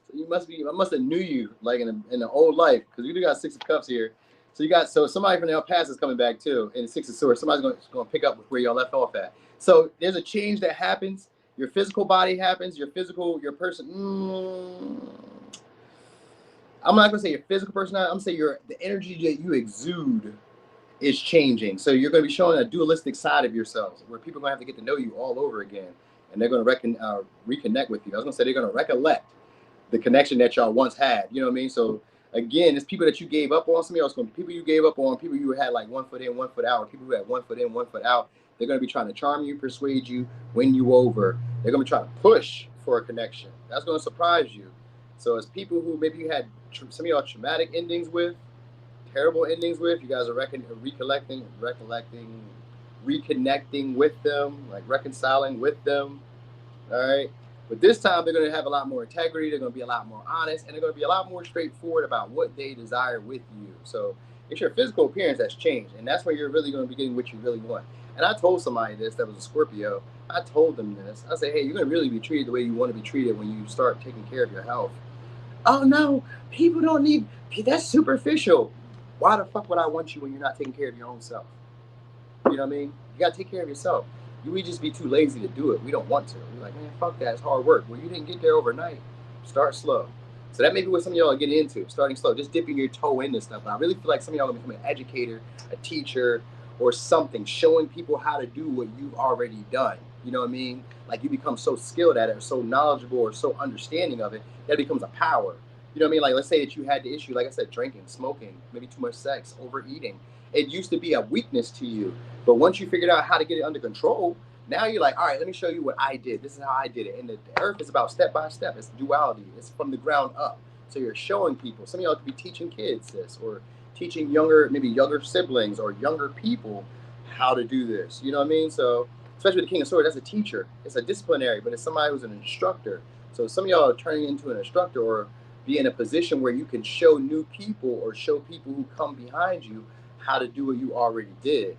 So you must be, I must have knew you like in the old life, because you do got 6 of Cups here. So somebody from the El Paso is coming back too, in the 6 of Swords. Somebody's going to pick up where y'all left off at. So there's a change that happens. Your physical body happens. Your person. I'm not going to say your physical personality. I'm going to say the energy that you exude is changing. So you're going to be showing a dualistic side of yourselves where people are going to have to get to know you all over again. And they're going to reconnect with you. I was going to say they're going to recollect the connection that y'all once had. You know what I mean? So again, it's people that you gave up on. Some of y'all going to be people you gave up on, people you had like 1 foot in, 1 foot out, or people who had 1 foot in, 1 foot out. They're going to be trying to charm you, persuade you, win you over. They're going to be trying to push for a connection. That's going to surprise you. So it's people who maybe you had some of y'all traumatic endings with, terrible endings with. You guys are reconnecting with them, like reconciling with them. All right. But this time they're going to have a lot more integrity. They're going to be a lot more honest, and they're going to be a lot more straightforward about what they desire with you. So it's your physical appearance that's changed, and that's where you're really going to be getting what you really want. And I told somebody this that was a Scorpio. I told them this. I said, hey, you're going to really be treated the way you want to be treated when you start taking care of your health. Oh, no, people don't need, that's superficial. Why the fuck would I want you when you're not taking care of your own self? You know what I mean? You gotta take care of yourself. We just be too lazy to do it. We don't want to. We're like, man, fuck that. It's hard work. Well, you didn't get there overnight. Start slow. So that may be what some of y'all are getting into, starting slow, just dipping your toe in this stuff. And I really feel like some of y'all are going to become an educator, a teacher, or something, showing people how to do what you've already done. You know what I mean? Like you become so skilled at it, or so knowledgeable, or so understanding of it, that it becomes a power. You know what I mean? Like let's say that you had the issue, like I said, drinking, smoking, maybe too much sex, overeating. It used to be a weakness to you, but once you figured out how to get it under control, now you're like, all right, let me show you what I did. This is how I did it. And the earth is about step by step. It's duality. It's from the ground up. So you're showing people. Some of y'all could be teaching kids this, or teaching maybe younger siblings or younger people how to do this. You know what I mean? So especially the King of Swords, that's a teacher. It's a disciplinary, but it's somebody who's an instructor. So some of y'all are turning into an instructor, or be in a position where you can show new people, or show people who come behind you how to do what you already did.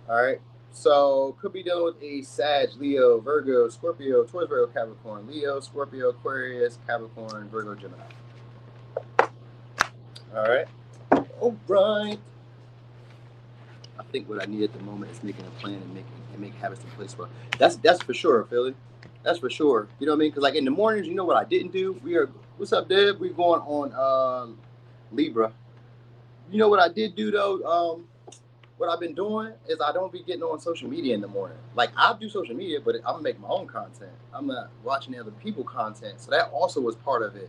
All right. So could be dealing with a Sag, Leo, Virgo, Scorpio, Taurus, Virgo, Capricorn, Leo, Scorpio, Aquarius, Capricorn, Virgo, Gemini. All right. All right. I think what I need at the moment is making a plan and make habits in place for. That's for sure, Philly. That's for sure. You know what I mean? Because like in the mornings, you know what I didn't do? What's up, Deb? We're going on Libra. You know what I did do though? What I've been doing is I don't be getting on social media in the morning. Like I do social media, but I'm gonna make my own content. I'm not watching other people content. So that also was part of it.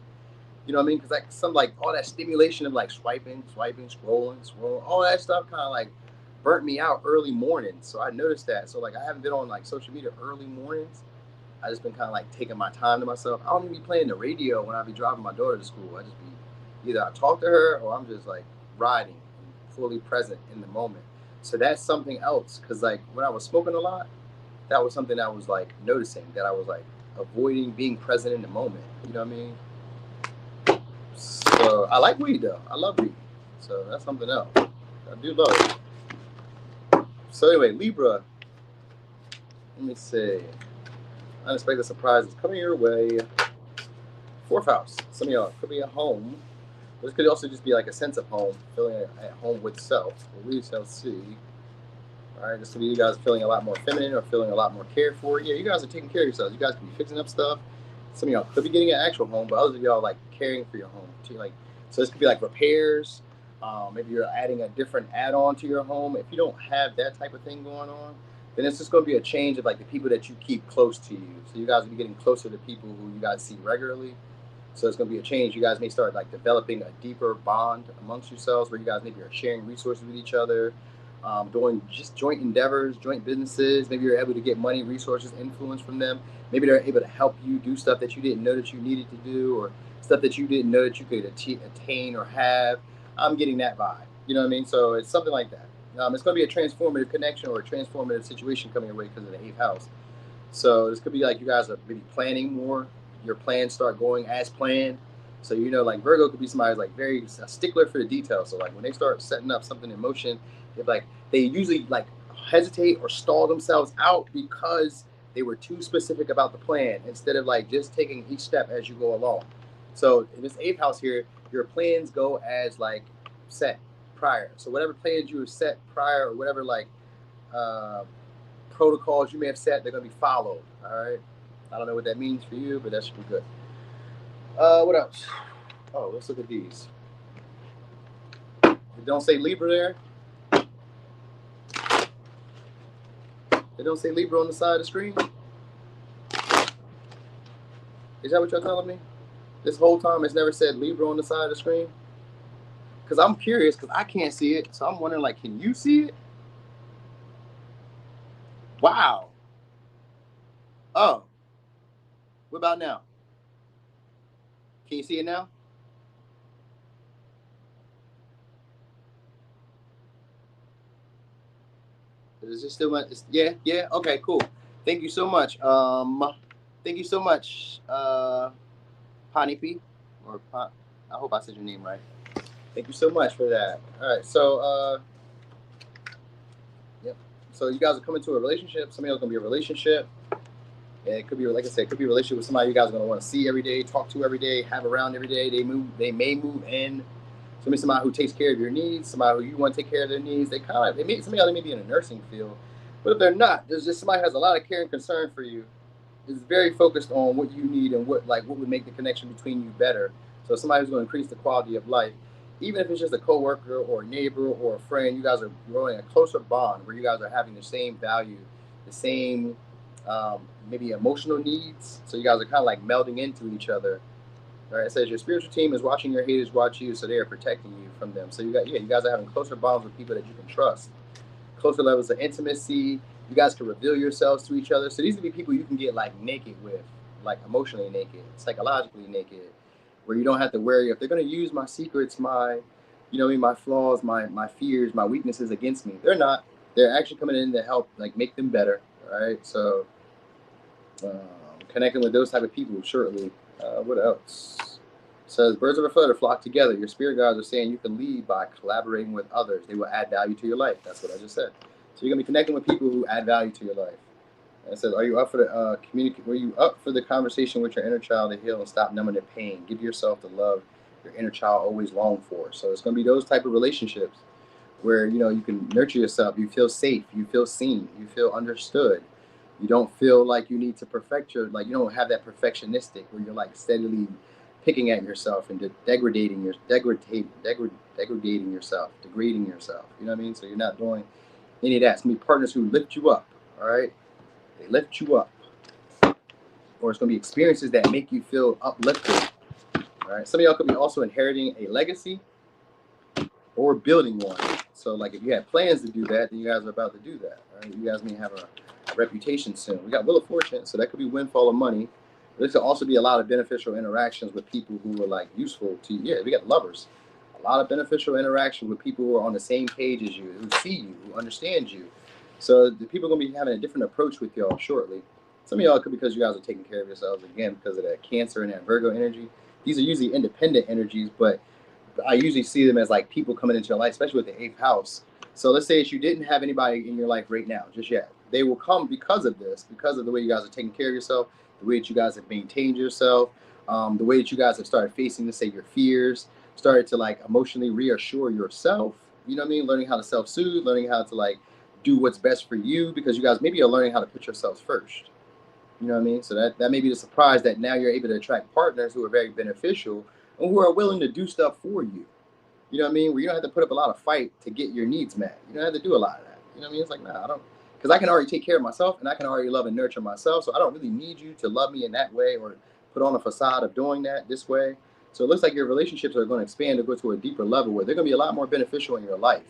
You know what I mean? Because like all that stimulation of like swiping, scrolling, all that stuff kind of like burnt me out early mornings. So I noticed that. So like I haven't been on like social media early mornings. I just been kind of like taking my time to myself. I don't even be playing the radio when I be driving my daughter to school. I just be either I talk to her or I'm just like riding, fully present in the moment. So that's something else. Cause like when I was smoking a lot, that was something I was like noticing, that I was like avoiding being present in the moment. You know what I mean? So I like weed though. I love weed. So that's something else. I do love it. So anyway, Libra. Let me see. Unexpected surprises coming your way. Fourth house. Some of y'all could be at home. This could also just be like a sense of home, feeling at home with self. We shall see. All right, this could be you guys feeling a lot more feminine or feeling a lot more cared for. Yeah, you guys are taking care of yourselves. You guys can be fixing up stuff. Some of y'all could be getting an actual home, but others of y'all like caring for your home too. Like, so this could be like repairs. Maybe you're adding a different add-on to your home. If you don't have that type of thing going on, then it's just going to be a change of like the people that you keep close to you. So you guys will be getting closer to people who you guys see regularly. So it's going to be a change. You guys may start like developing a deeper bond amongst yourselves, where you guys maybe are sharing resources with each other, doing just joint endeavors, joint businesses. Maybe you're able to get money, resources, influence from them. Maybe they're able to help you do stuff that you didn't know that you needed to do, or stuff that you didn't know that you could attain or have. I'm getting that vibe. You know what I mean? So it's something like that. It's going to be a transformative connection or a transformative situation coming your way because of the 8th house. So this could be like you guys are maybe planning more. Your plans start going as planned. So, you know, like Virgo could be somebody who's like very a stickler for the details. So like when they start setting up something in motion, they usually like hesitate or stall themselves out because they were too specific about the plan instead of like just taking each step as you go along. So in this 8th house here, your plans go as like set prior. So whatever plans you have set prior, or whatever like protocols you may have set, they're going to be followed. All right. I don't know what that means for you, but that should be good. What else? Oh, let's look at these. They don't say Libra there. They don't say Libra on the side of the screen. Is that what y'all telling me? This whole time it's never said Libra on the side of the screen? Because I'm curious, because I can't see it. So I'm wondering, like, can you see it? Wow. Oh. What about now? Can you see it now? Is it still? Yeah. Okay. Cool. Thank you so much. Thank you so much, Pani P, or I hope I said your name right. Thank you so much for that. All right. So, yep. So you guys are coming to a relationship. Somebody else gonna be a relationship. And it could be, like I said, it could be a relationship with somebody you guys are gonna want to see every day, talk to every day, have around every day. They may move in. Somebody who takes care of your needs, somebody who you want to take care of their needs. They kind of, some of y'all may be in a nursing field, but if they're not, there's just somebody who has a lot of care and concern for you, is very focused on what you need and what would make the connection between you better. So somebody who's going to increase the quality of life, even if it's just a coworker or a neighbor or a friend, you guys are growing a closer bond where you guys are having the same value, the same maybe emotional needs. So you guys are kind of like melding into each other. All right, it says your spiritual team is watching your haters watch you, so they are protecting you from them. So you guys are having closer bonds with people that you can trust, closer levels of intimacy. You guys can reveal yourselves to each other. So these would be people you can get like naked with, like emotionally naked, psychologically naked, where you don't have to worry if they're going to use my secrets, my flaws, my fears, my weaknesses against me. They're not. They're actually coming in to help, like make them better. All right. So um, connecting with those type of people shortly. What else? It says birds of a feather flock together. Your spirit guides are saying you can lead by collaborating with others. They will add value to your life. That's what I just said. So you're gonna be connecting with people who add value to your life. And it says, are you up for the Were you up for the conversation with your inner child to heal and stop numbing the pain? Give yourself the love your inner child always longed for. So it's gonna be those type of relationships where you can nurture yourself. You feel safe. You feel seen. You feel understood. You don't feel like you need to perfect you don't have that perfectionistic where you're like steadily picking at yourself and degrading yourself, degrading yourself. You know what I mean? So you're not doing any of that. It's gonna be partners who lift you up. All right, they lift you up, or it's gonna be experiences that make you feel uplifted. All right, some of y'all could be also inheriting a legacy or building one. So like if you had plans to do that, then you guys are about to do that. Right? You guys may have a reputation soon. We got Wheel of Fortune, so that could be windfall of money. But this could also be a lot of beneficial interactions with people who are like useful to you. Yeah, we got lovers. A lot of beneficial interaction with people who are on the same page as you, who see you, who understand you. So the people are gonna be having a different approach with y'all shortly. Some of y'all could because you guys are taking care of yourselves again because of that Cancer and that Virgo energy. These are usually independent energies, but I usually see them as like people coming into your life, especially with the eighth house. So let's say that you didn't have anybody in your life right now, just yet. They will come because of this, because of the way you guys are taking care of yourself, the way that you guys have maintained yourself, the way that you guys have started facing, let's say, your fears, started to like emotionally reassure yourself. You know what I mean? Learning how to self-soothe, learning how to like do what's best for you, because you guys maybe are learning how to put yourselves first. You know what I mean? So that may be the surprise that now you're able to attract partners who are very beneficial and who are willing to do stuff for you. You know what I mean? Where you don't have to put up a lot of fight to get your needs met. You don't have to do a lot of that. You know what I mean? It's like, nah, I don't, because I can already take care of myself and I can already love and nurture myself. So I don't really need you to love me in that way or put on a facade of doing that this way. So it looks like your relationships are going to expand or go to a deeper level where they're going to be a lot more beneficial in your life.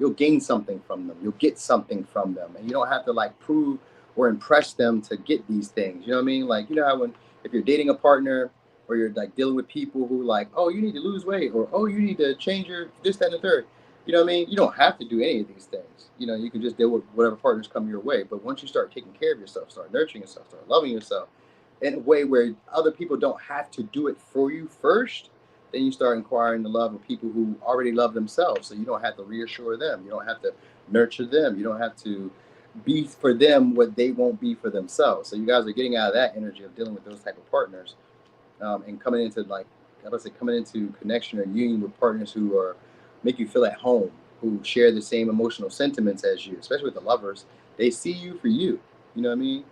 You'll gain something from them. You'll get something from them. And you don't have to like prove or impress them to get these things. You know what I mean? Like, you know how if you're dating a partner, or you're like dealing with people who like, oh, you need to lose weight, or oh, you need to change your this, that, and the third. You know what I mean? You don't have to do any of these things. You can just deal with whatever partners come your way. But once you start taking care of yourself, start nurturing yourself, start loving yourself in a way where other people don't have to do it for you first, then you start inquiring the love of people who already love themselves. So you don't have to reassure them. You don't have to nurture them. You don't have to be for them what they won't be for themselves. So you guys are getting out of that energy of dealing with those type of partners, and coming into like I would say coming into connection or union with partners who are make you feel at home, who share the same emotional sentiments as you, especially with the lovers. They see you for you. You know what I mean?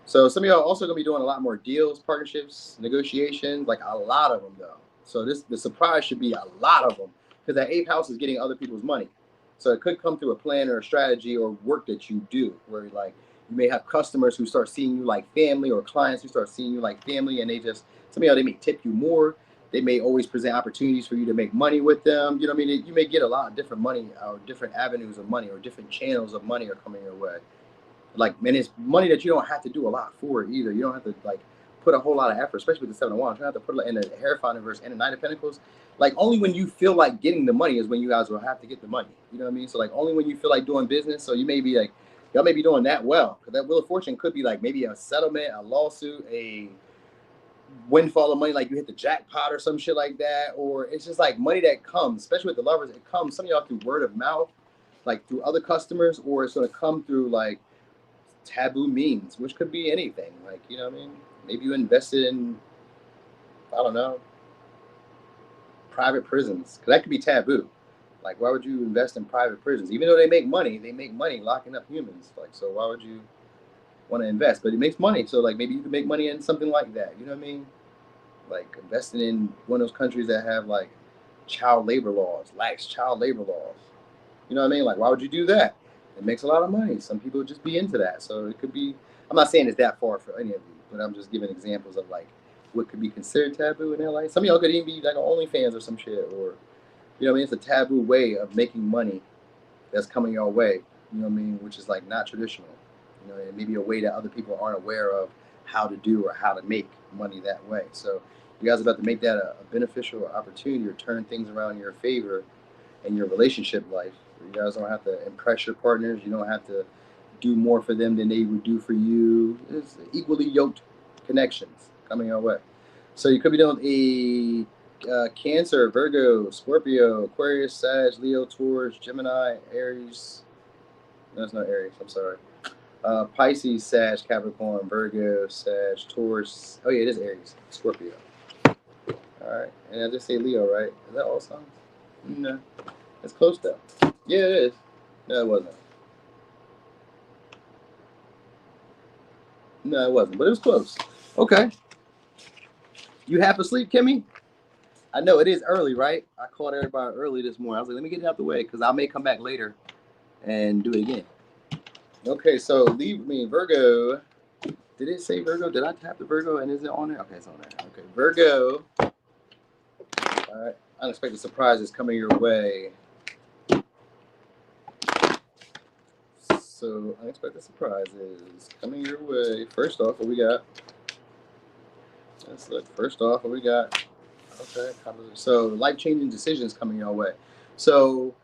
So some of y'all are also gonna be doing a lot more deals, partnerships, negotiations, like a lot of them though. So the surprise should be a lot of them because that eighth house is getting other people's money. So it could come through a plan or a strategy or work that you do, where like you may have customers who start seeing you like family, or clients who start seeing you like family, and some of y'all they may tip you more. They may always present opportunities for you to make money with them. You know what I mean? You may get a lot of different money or different avenues of money or different channels of money are coming your way. Like, and it's money that you don't have to do a lot for either. You don't have to like put a whole lot of effort, especially with the Seven of Wands. You don't have to put it in the Hierophant universe and the Knight of Pentacles. Like, only when you feel like getting the money is when you guys will have to get the money. You know what I mean? So like only when you feel like doing business. So you may be like, y'all may be doing that well, because that Wheel of Fortune could be like maybe a settlement, a lawsuit, a windfall of money, like you hit the jackpot or some shit like that, or it's just like money that comes, especially with the lovers. It comes some of y'all through word of mouth, like through other customers, or it's going to come through like taboo means, which could be anything. Like, you know what I mean? Maybe you invested in, I don't know, private prisons, because that could be taboo. Like, why would you invest in private prisons? Even though they make money locking up humans. Like, so why would you want to invest? But it makes money, so like maybe you could make money in something like that. You know what I mean? Like investing in one of those countries that have like child labor laws, lax child labor laws. You know what I mean? Like, why would you do that? It makes a lot of money. Some people just be into that. So it could be. I'm not saying it's that far for any of you, but I'm just giving examples of like what could be considered taboo in LA. Some of y'all could even be like OnlyFans or some shit, or you know what I mean? It's a taboo way of making money that's coming your way. You know what I mean? Which is like not traditional. You know, and maybe a way that other people aren't aware of how to do or how to make money that way. So you guys are about to make that a beneficial opportunity or turn things around in your favor in your relationship life. You guys don't have to impress your partners. You don't have to do more for them than they would do for you. It's equally yoked connections coming your way. So you could be doing Cancer, Virgo, Scorpio, Aquarius, Sag, Leo, Taurus, Gemini, Aries. No, it's not Aries. I'm sorry. Pisces, Sag, Capricorn, Virgo, Sag, Taurus. Oh yeah, it is Aries, Scorpio. All right, and I just say Leo, right? Is that all signs? No, it's close though. Yeah, it is. No, it wasn't. No, it wasn't, but it was close. Okay. You half asleep, Kimmy? I know it is early, right? I called everybody early this morning. I was like, let me get it out the way because I may come back later and do it again. Okay, so Virgo. Did it say Virgo? Did I tap the Virgo and is it on there? Okay, it's on there. Okay, Virgo. All right. Unexpected surprises coming your way. So, unexpected surprises coming your way. First off, what we got? Let's look. First off, what we got? Okay. So, life-changing decisions coming your way. So,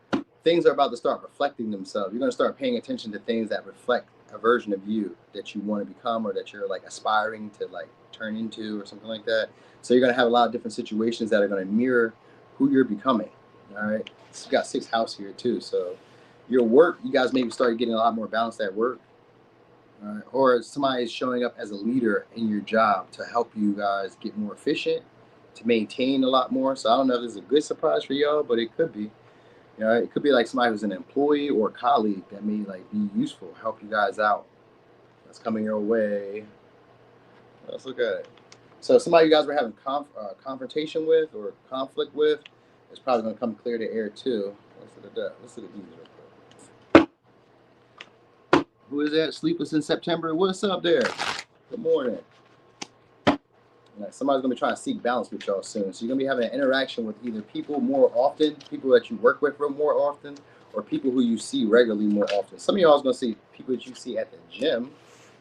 things are about to start reflecting themselves. You're going to start paying attention to things that reflect a version of you that you want to become or that you're like aspiring to like turn into or something like that. So, you're going to have a lot of different situations that are going to mirror who you're becoming. All right. So you got 6th house here too. So, your work, you guys maybe start getting a lot more balanced at work. Or somebody is showing up as a leader in your job to help you guys get more efficient, to maintain a lot more. So I don't know if this is a good surprise for y'all, but it could be. You know, it could be like somebody who's an employee or colleague that may like be useful, help you guys out. That's coming your way. Let's look at it. So somebody you guys were having confrontation with or conflict with is probably going to come clear to air too. Let's look at that. Let's look at these real quick. Who is that? Sleepless in September. What's up there? Good morning. Somebody's gonna be trying to seek balance with y'all soon. So you're gonna be having an interaction with either people more often, people that you work with more often, or people who you see regularly more often. Some of y'all is gonna see people that you see at the gym,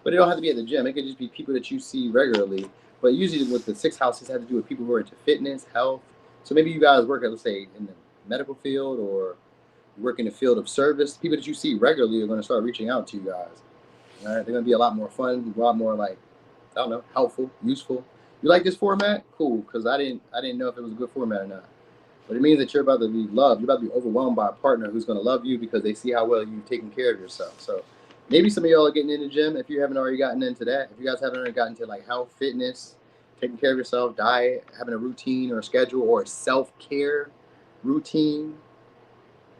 but it don't have to be at the gym. It could just be people that you see regularly. But usually with the 6th houses have to do with people who are into fitness, health. So maybe you guys work at, let's say, in the medical field or work in the field of service. People that you see regularly are gonna start reaching out to you guys. All right, they're gonna be a lot more fun, a lot more like, I don't know, helpful, useful. You like this format? Cool, because I didn't know if it was a good format or not. But it means that you're about to be loved. You're about to be overwhelmed by a partner who's going to love you because they see how well you've taken care of yourself. So maybe some of y'all are getting in the gym if you haven't already gotten into that. If you guys haven't already gotten into like health, fitness, taking care of yourself, diet, having a routine or a schedule or a self-care routine.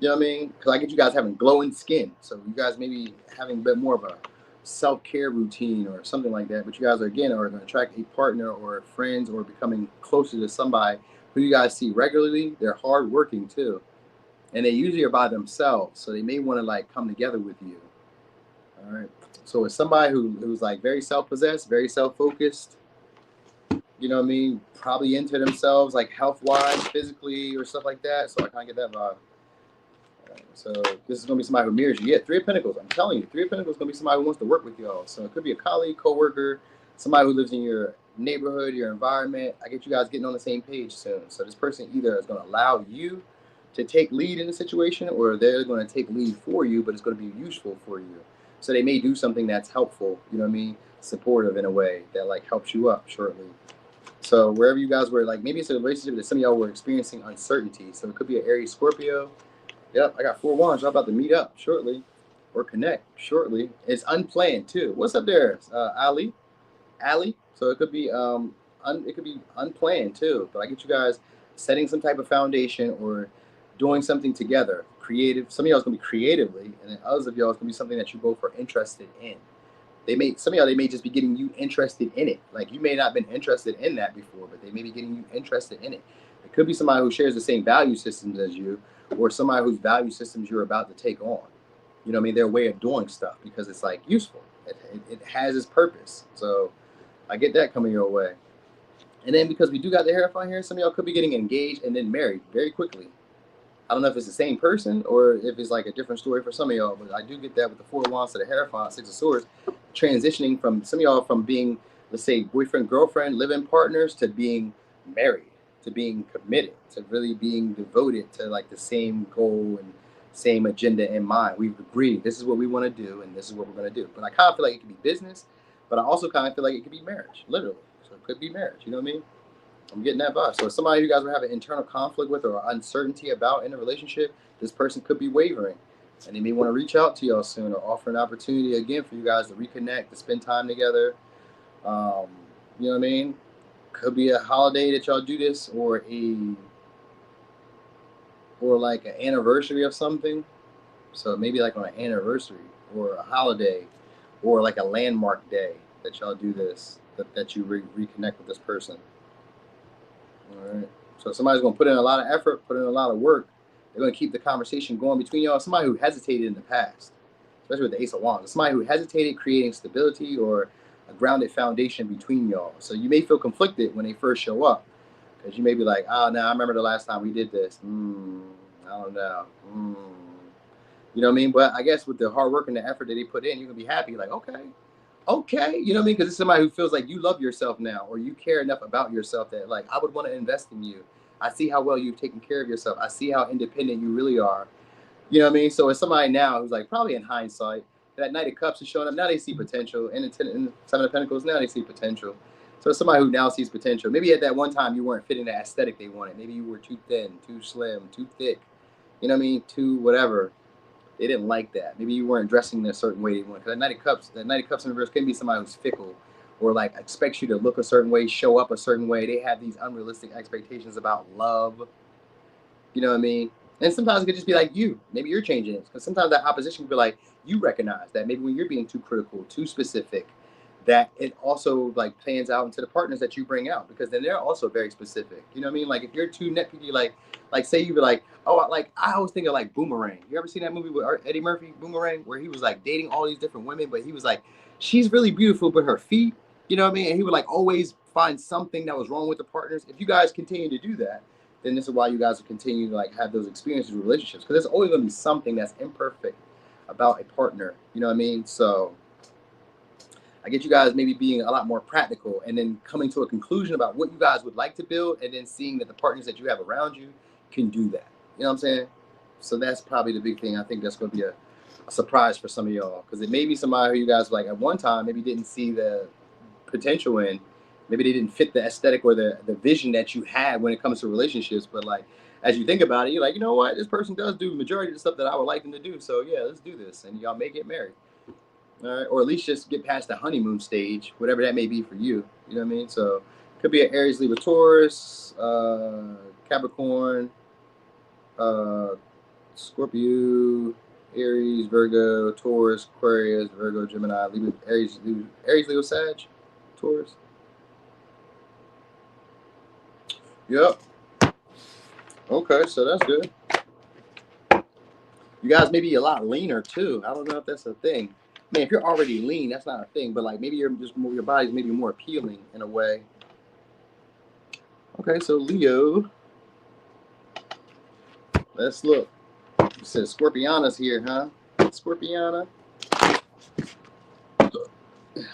You know what I mean? Because I get you guys having glowing skin. So you guys maybe having a bit more of a self-care routine or something like that, but you guys are again are going to attract a partner or friends or becoming closer to somebody who you guys see regularly. They're hardworking too, and they usually are by themselves, so they may want to like come together with you. All right, so it's somebody who's like very self-possessed, very self-focused, you know what I mean, probably into themselves like health-wise, physically or stuff like that. So I kind of get that vibe. So this is going to be somebody who mirrors you. Yeah, 3 of Pentacles. I'm telling you, 3 of Pentacles is going to be somebody who wants to work with y'all. So it could be a colleague, coworker, somebody who lives in your neighborhood, your environment. I get you guys getting on the same page soon. So this person either is going to allow you to take lead in the situation or they're going to take lead for you, but it's going to be useful for you. So they may do something that's helpful, you know what I mean, supportive in a way that like helps you up shortly. So wherever you guys were, like maybe it's a relationship that some of y'all were experiencing uncertainty. So it could be an Aries, Scorpio. Yep, I got 4 wands. Y'all about to meet up shortly or connect shortly. It's unplanned too. What's up there, Ali? So it could be unplanned too. But I get you guys setting some type of foundation or doing something together, creative. Some of y'all is gonna be creatively, and then others of y'all is gonna be something that you both are interested in. Some of y'all, they may just be getting you interested in it. Like you may not have been interested in that before, but they may be getting you interested in it. It could be somebody who shares the same value systems as you, or somebody whose value systems you're about to take on. You know what I mean? Their way of doing stuff, because it's like useful. It has its purpose. So I get that coming your way. And then because we do got the Hierophant here, some of y'all could be getting engaged and then married very quickly. I don't know if it's the same person or if it's like a different story for some of y'all, but I do get that with the Four of Wands to the Hierophant, Six of Swords, transitioning from some of y'all from being, let's say, boyfriend, girlfriend, live-in partners to being married, to being committed, to really being devoted to like the same goal and same agenda in mind. We've agreed this is what we want to do and this is what we're going to do. But I kind of feel like it could be business, but I also kind of feel like it could be marriage, literally. So it could be marriage, you know what I mean? I'm getting that vibe. So somebody you guys were having internal conflict with or uncertainty about in a relationship, this person could be wavering. And they may want to reach out to y'all soon or offer an opportunity again for you guys to reconnect, to spend time together. You know what I mean? Could be a holiday that y'all do this, or like an anniversary of something. So maybe like on an anniversary or a holiday or like a landmark day that y'all do this, that you reconnect with this person. All right. So somebody's going to put in a lot of effort, put in a lot of work. They're going to keep the conversation going between y'all. Somebody who hesitated in the past, especially with the Ace of Wands. Somebody who hesitated, creating stability or a grounded foundation between y'all. So you may feel conflicted when they first show up, because you may be like, oh, no, I remember the last time we did this. I don't know. You know what I mean? But I guess with the hard work and the effort that they put in, you're going to be happy. Like, okay, you know what I mean? Because it's somebody who feels like you love yourself now, or you care enough about yourself that like, I would want to invest in you. I see how well you've taken care of yourself. I see how independent you really are. You know what I mean? So it's somebody now who's like, probably in hindsight, that Knight of Cups is showing up. Now they see potential. And in Seven of Pentacles, now they see potential. So it's somebody who now sees potential. Maybe at that one time you weren't fitting the aesthetic they wanted. Maybe you were too thin, too slim, too thick. You know what I mean? Too whatever. They didn't like that. Maybe you weren't dressing in a certain way they want. Because that Knight of Cups in reverse can be somebody who's fickle, or like expects you to look a certain way, show up a certain way. They have these unrealistic expectations about love. You know what I mean? And sometimes it could just be like you. Maybe you're changing it. Because sometimes that opposition can be like, you recognize that maybe when you're being too critical, too specific, that it also like plans out into the partners that you bring out, because then they're also very specific. You know what I mean? Like if you're too nitpicky, like say you be like, oh, I always think of like Boomerang. You ever seen that movie with Eddie Murphy, Boomerang, where he was like dating all these different women, but he was like, she's really beautiful, but her feet, you know what I mean? And he would like always find something that was wrong with the partners. If you guys continue to do that, then this is why you guys will continue to like have those experiences with relationships, because there's always going to be something that's imperfect about a partner. You know what I mean? So I get you guys maybe being a lot more practical and then coming to a conclusion about what you guys would like to build, and then seeing that the partners that you have around you can do that. You know what I'm saying? So that's probably the big thing. I think that's going to be a surprise for some of y'all, because it may be somebody who you guys like at one time maybe didn't see the potential in. Maybe they didn't fit the aesthetic or the vision that you had when it comes to relationships. But like, as you think about it, you're like, you know what? This person does do the majority of the stuff that I would like them to do. So yeah, let's do this. And y'all may get married. All right, or at least just get past the honeymoon stage, whatever that may be for you. You know what I mean? So could be an Aries, Libra, Taurus, Capricorn, Scorpio, Aries, Virgo, Taurus, Aquarius, Virgo, Gemini, Libra, Aries, Leo, Sag, Taurus. Yep. Okay, so that's good. You guys may be a lot leaner too. I don't know if that's a thing. I mean, if you're already lean, that's not a thing. But like maybe you're just more, your body's maybe more appealing in a way. Okay, so Leo. Let's look. It says Scorpiana's here, huh? Scorpiana.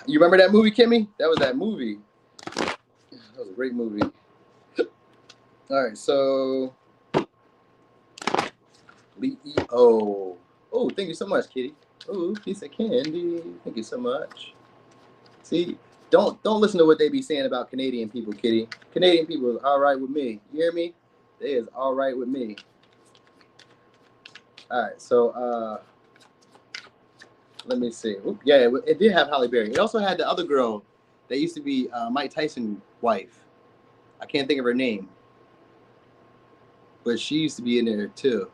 You remember that movie, Kimmy? That was that movie. That was a great movie. All right, so Leo. Oh, thank you so much, Kitty. Oh, piece of candy. Thank you so much. See, don't listen to what they be saying about Canadian people, Kitty. Canadian people is all right with me. You hear me? They is all right with me. All right, so let me see. Oop, yeah, it did have Halle Berry. It also had the other girl that used to be Mike Tyson's wife. I can't think of her name. but she used to be in there too.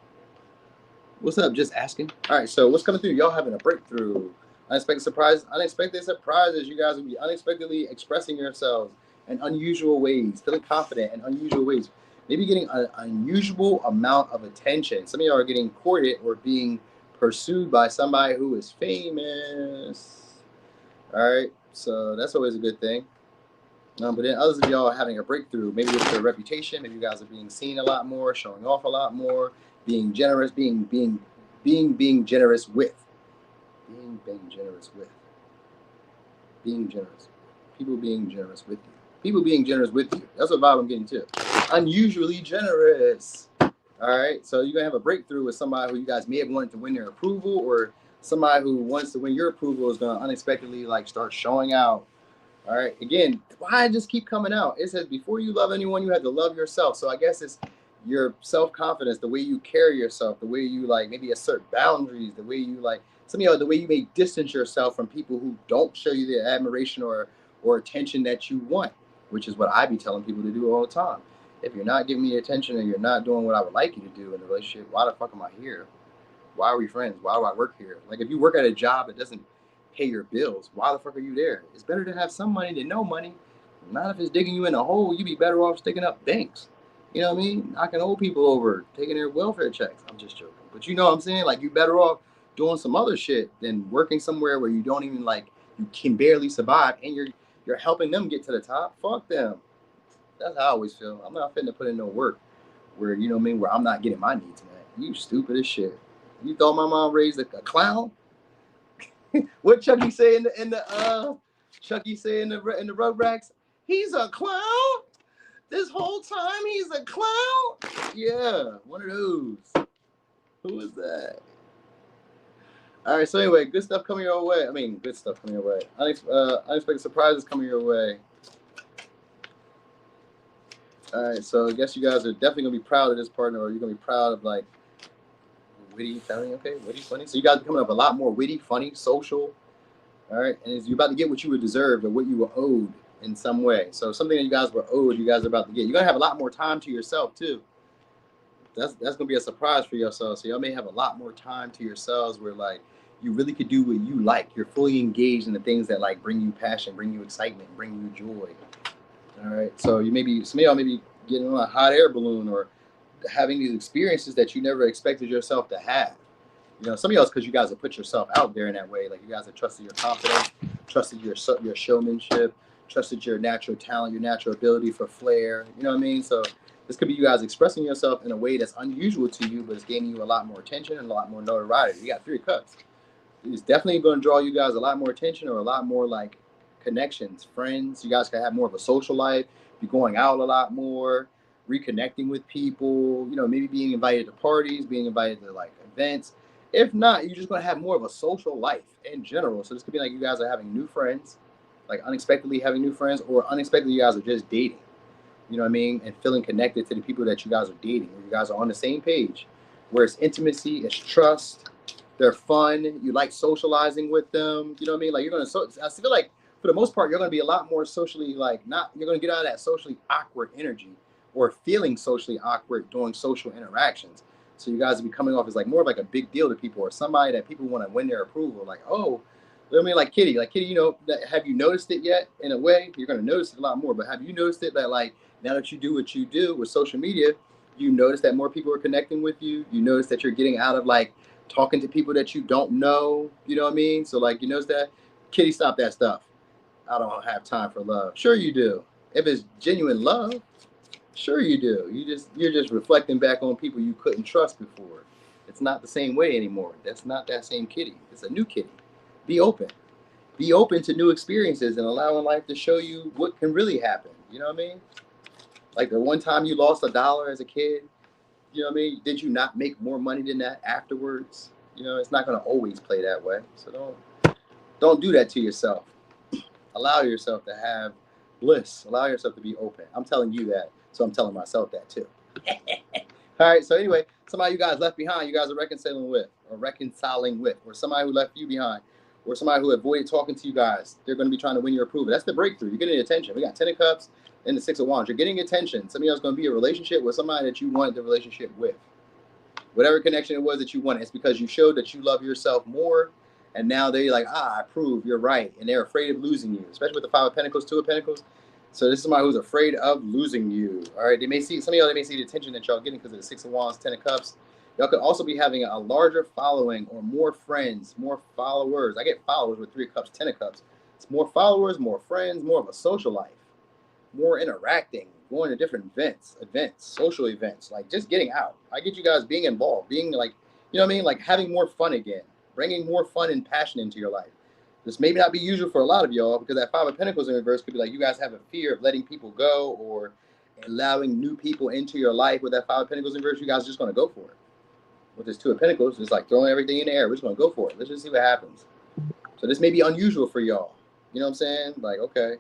What's up? Just asking. All right, so what's coming through? Y'all having a breakthrough. Unexpected surprises. Unexpected surprises. You guys will be unexpectedly expressing yourselves in unusual ways, feeling confident in unusual ways. Maybe getting an unusual amount of attention. Some of y'all are getting courted or being pursued by somebody who is famous. All right, so that's always a good thing. But then others of y'all are having a breakthrough, maybe with your reputation. Maybe you guys are being seen a lot more, showing off a lot more, being generous, being generous with, being generous with, being generous. People being generous with you. People being generous with you. That's what vibe I'm getting too. Unusually generous. All right, so you're gonna have a breakthrough with somebody who you guys may have wanted to win their approval, or somebody who wants to win your approval is gonna unexpectedly like start showing out. All right. Again, why I just keep coming out? It says before you love anyone, you have to love yourself. So I guess it's your self-confidence, the way you carry yourself, the way you like maybe assert boundaries, the way you like some of y'all, the way you may distance yourself from people who don't show you the admiration or attention that you want, which is what I be telling people to do all the time. If you're not giving me attention and you're not doing what I would like you to do in a relationship, why the fuck am I here? Why are we friends? Why do I work here? Like if you work at a job that doesn't pay your bills, why the fuck are you there? It's better to have some money than no money. Not if it's digging you in a hole, you'd be better off sticking up banks. You know what I mean? Knocking old people over, taking their welfare checks. I'm just joking. But you know what I'm saying? Like you better off doing some other shit than working somewhere where you don't even like you can barely survive and you're helping them get to the top. Fuck them. That's how I always feel. I'm not finna put in no work where you know what I mean, where I'm not getting my needs met. You stupid as shit. You thought my mom raised a clown? What Chucky say Chucky say in the Rugrats? He's a clown. This whole time he's a clown. Yeah, one of those. Who is that? All right. So anyway, good stuff coming your way. I mean, good stuff coming your way. Unexpected surprises coming your way. All right. So I guess you guys are definitely gonna be proud of this partner, or you're gonna be proud of like witty, funny. Okay, witty, funny. So you guys are becoming up a lot more witty, funny, social. All right, and you're about to get what you were deserved or what you were owed in some way. So something that you guys were owed, you guys are about to get. You're gonna have a lot more time to yourself too. That's gonna be a surprise for yourselves. So y'all may have a lot more time to yourselves where like you really could do what you like. You're fully engaged in the things that like bring you passion, bring you excitement, bring you joy. All right. So you maybe some of y'all may be getting on a hot air balloon or having these experiences that you never expected yourself to have. You know, some of y'all, because you guys have put yourself out there in that way. Like you guys have trusted your confidence, trusted your showmanship, trusted your natural talent, your natural ability for flair. You know what I mean? So this could be you guys expressing yourself in a way that's unusual to you, but it's gaining you a lot more attention and a lot more notoriety. You got 3 cups. It's definitely going to draw you guys a lot more attention or a lot more like connections, friends. You guys can have more of a social life, be going out a lot more, reconnecting with people, you know, maybe being invited to parties, being invited to like events. If not, you're just going to have more of a social life in general. So this could be like you guys are having new friends, like unexpectedly having new friends, or unexpectedly you guys are just dating. You know what I mean? And feeling connected to the people that you guys are dating, where you guys are on the same page, where it's intimacy, it's trust, they're fun, you like socializing with them. You know what I mean? Like you're gonna I feel like for the most part, you're gonna be a lot more socially like not you're gonna get out of that socially awkward energy or feeling socially awkward during social interactions. So you guys will be coming off as like more of like a big deal to people or somebody that people want to win their approval. Like, oh, I mean, like Kitty, you know, have you noticed it yet? In a way, you're gonna notice it a lot more. But have you noticed it that like now that you do what you do with social media, you notice that more people are connecting with you. You notice that you're getting out of like talking to people that you don't know. You know what I mean? So like you notice that, Kitty, stop that stuff. I don't have time for love. Sure you do. If it's genuine love, sure you do. You're just reflecting back on people you couldn't trust before. It's not the same way anymore. That's not that same Kitty. It's a new Kitty. Be open. Be open to new experiences and allowing life to show you what can really happen. You know what I mean? Like the one time you lost $1 as a kid, you know what I mean? Did you not make more money than that afterwards? You know, it's not going to always play that way. So don't do that to yourself. Allow yourself to have bliss. Allow yourself to be open. I'm telling you that, so I'm telling myself that too. All right. So anyway, somebody you guys left behind, you guys are reconciling with, or somebody who left you behind, or somebody who avoided talking to you guys. They're going to be trying to win your approval. That's the breakthrough. You're getting attention. We got 10 of Cups. in the Six of Wands. You're getting attention. Some of y'all's going to be a relationship with somebody that you wanted the relationship with. Whatever connection it was that you wanted, it's because you showed that you love yourself more. And now they're like, I approve, you're right. And they're afraid of losing you, especially with the Five of Pentacles, Two of Pentacles. So this is somebody who's afraid of losing you. All right. They may see, some of y'all, they may see the attention that y'all getting because of the Six of Wands, Ten of Cups. Y'all could also be having a larger following or more friends, more followers. I get followers with Three of Cups, Ten of Cups. It's more followers, more friends, more of a social life, more interacting, going to different events, social events, like just getting out. I get you guys being involved, being like, you know what I mean? Like having more fun again, bringing more fun and passion into your life. This may not be usual for a lot of y'all because that Five of Pentacles in reverse could be like you guys have a fear of letting people go or allowing new people into your life. With that Five of Pentacles in reverse, you guys are just going to go for it. With this Two of Pentacles, it's like throwing everything in the air. We're just going to go for it. Let's just see what happens. So this may be unusual for y'all. You know what I'm saying? Like, okay,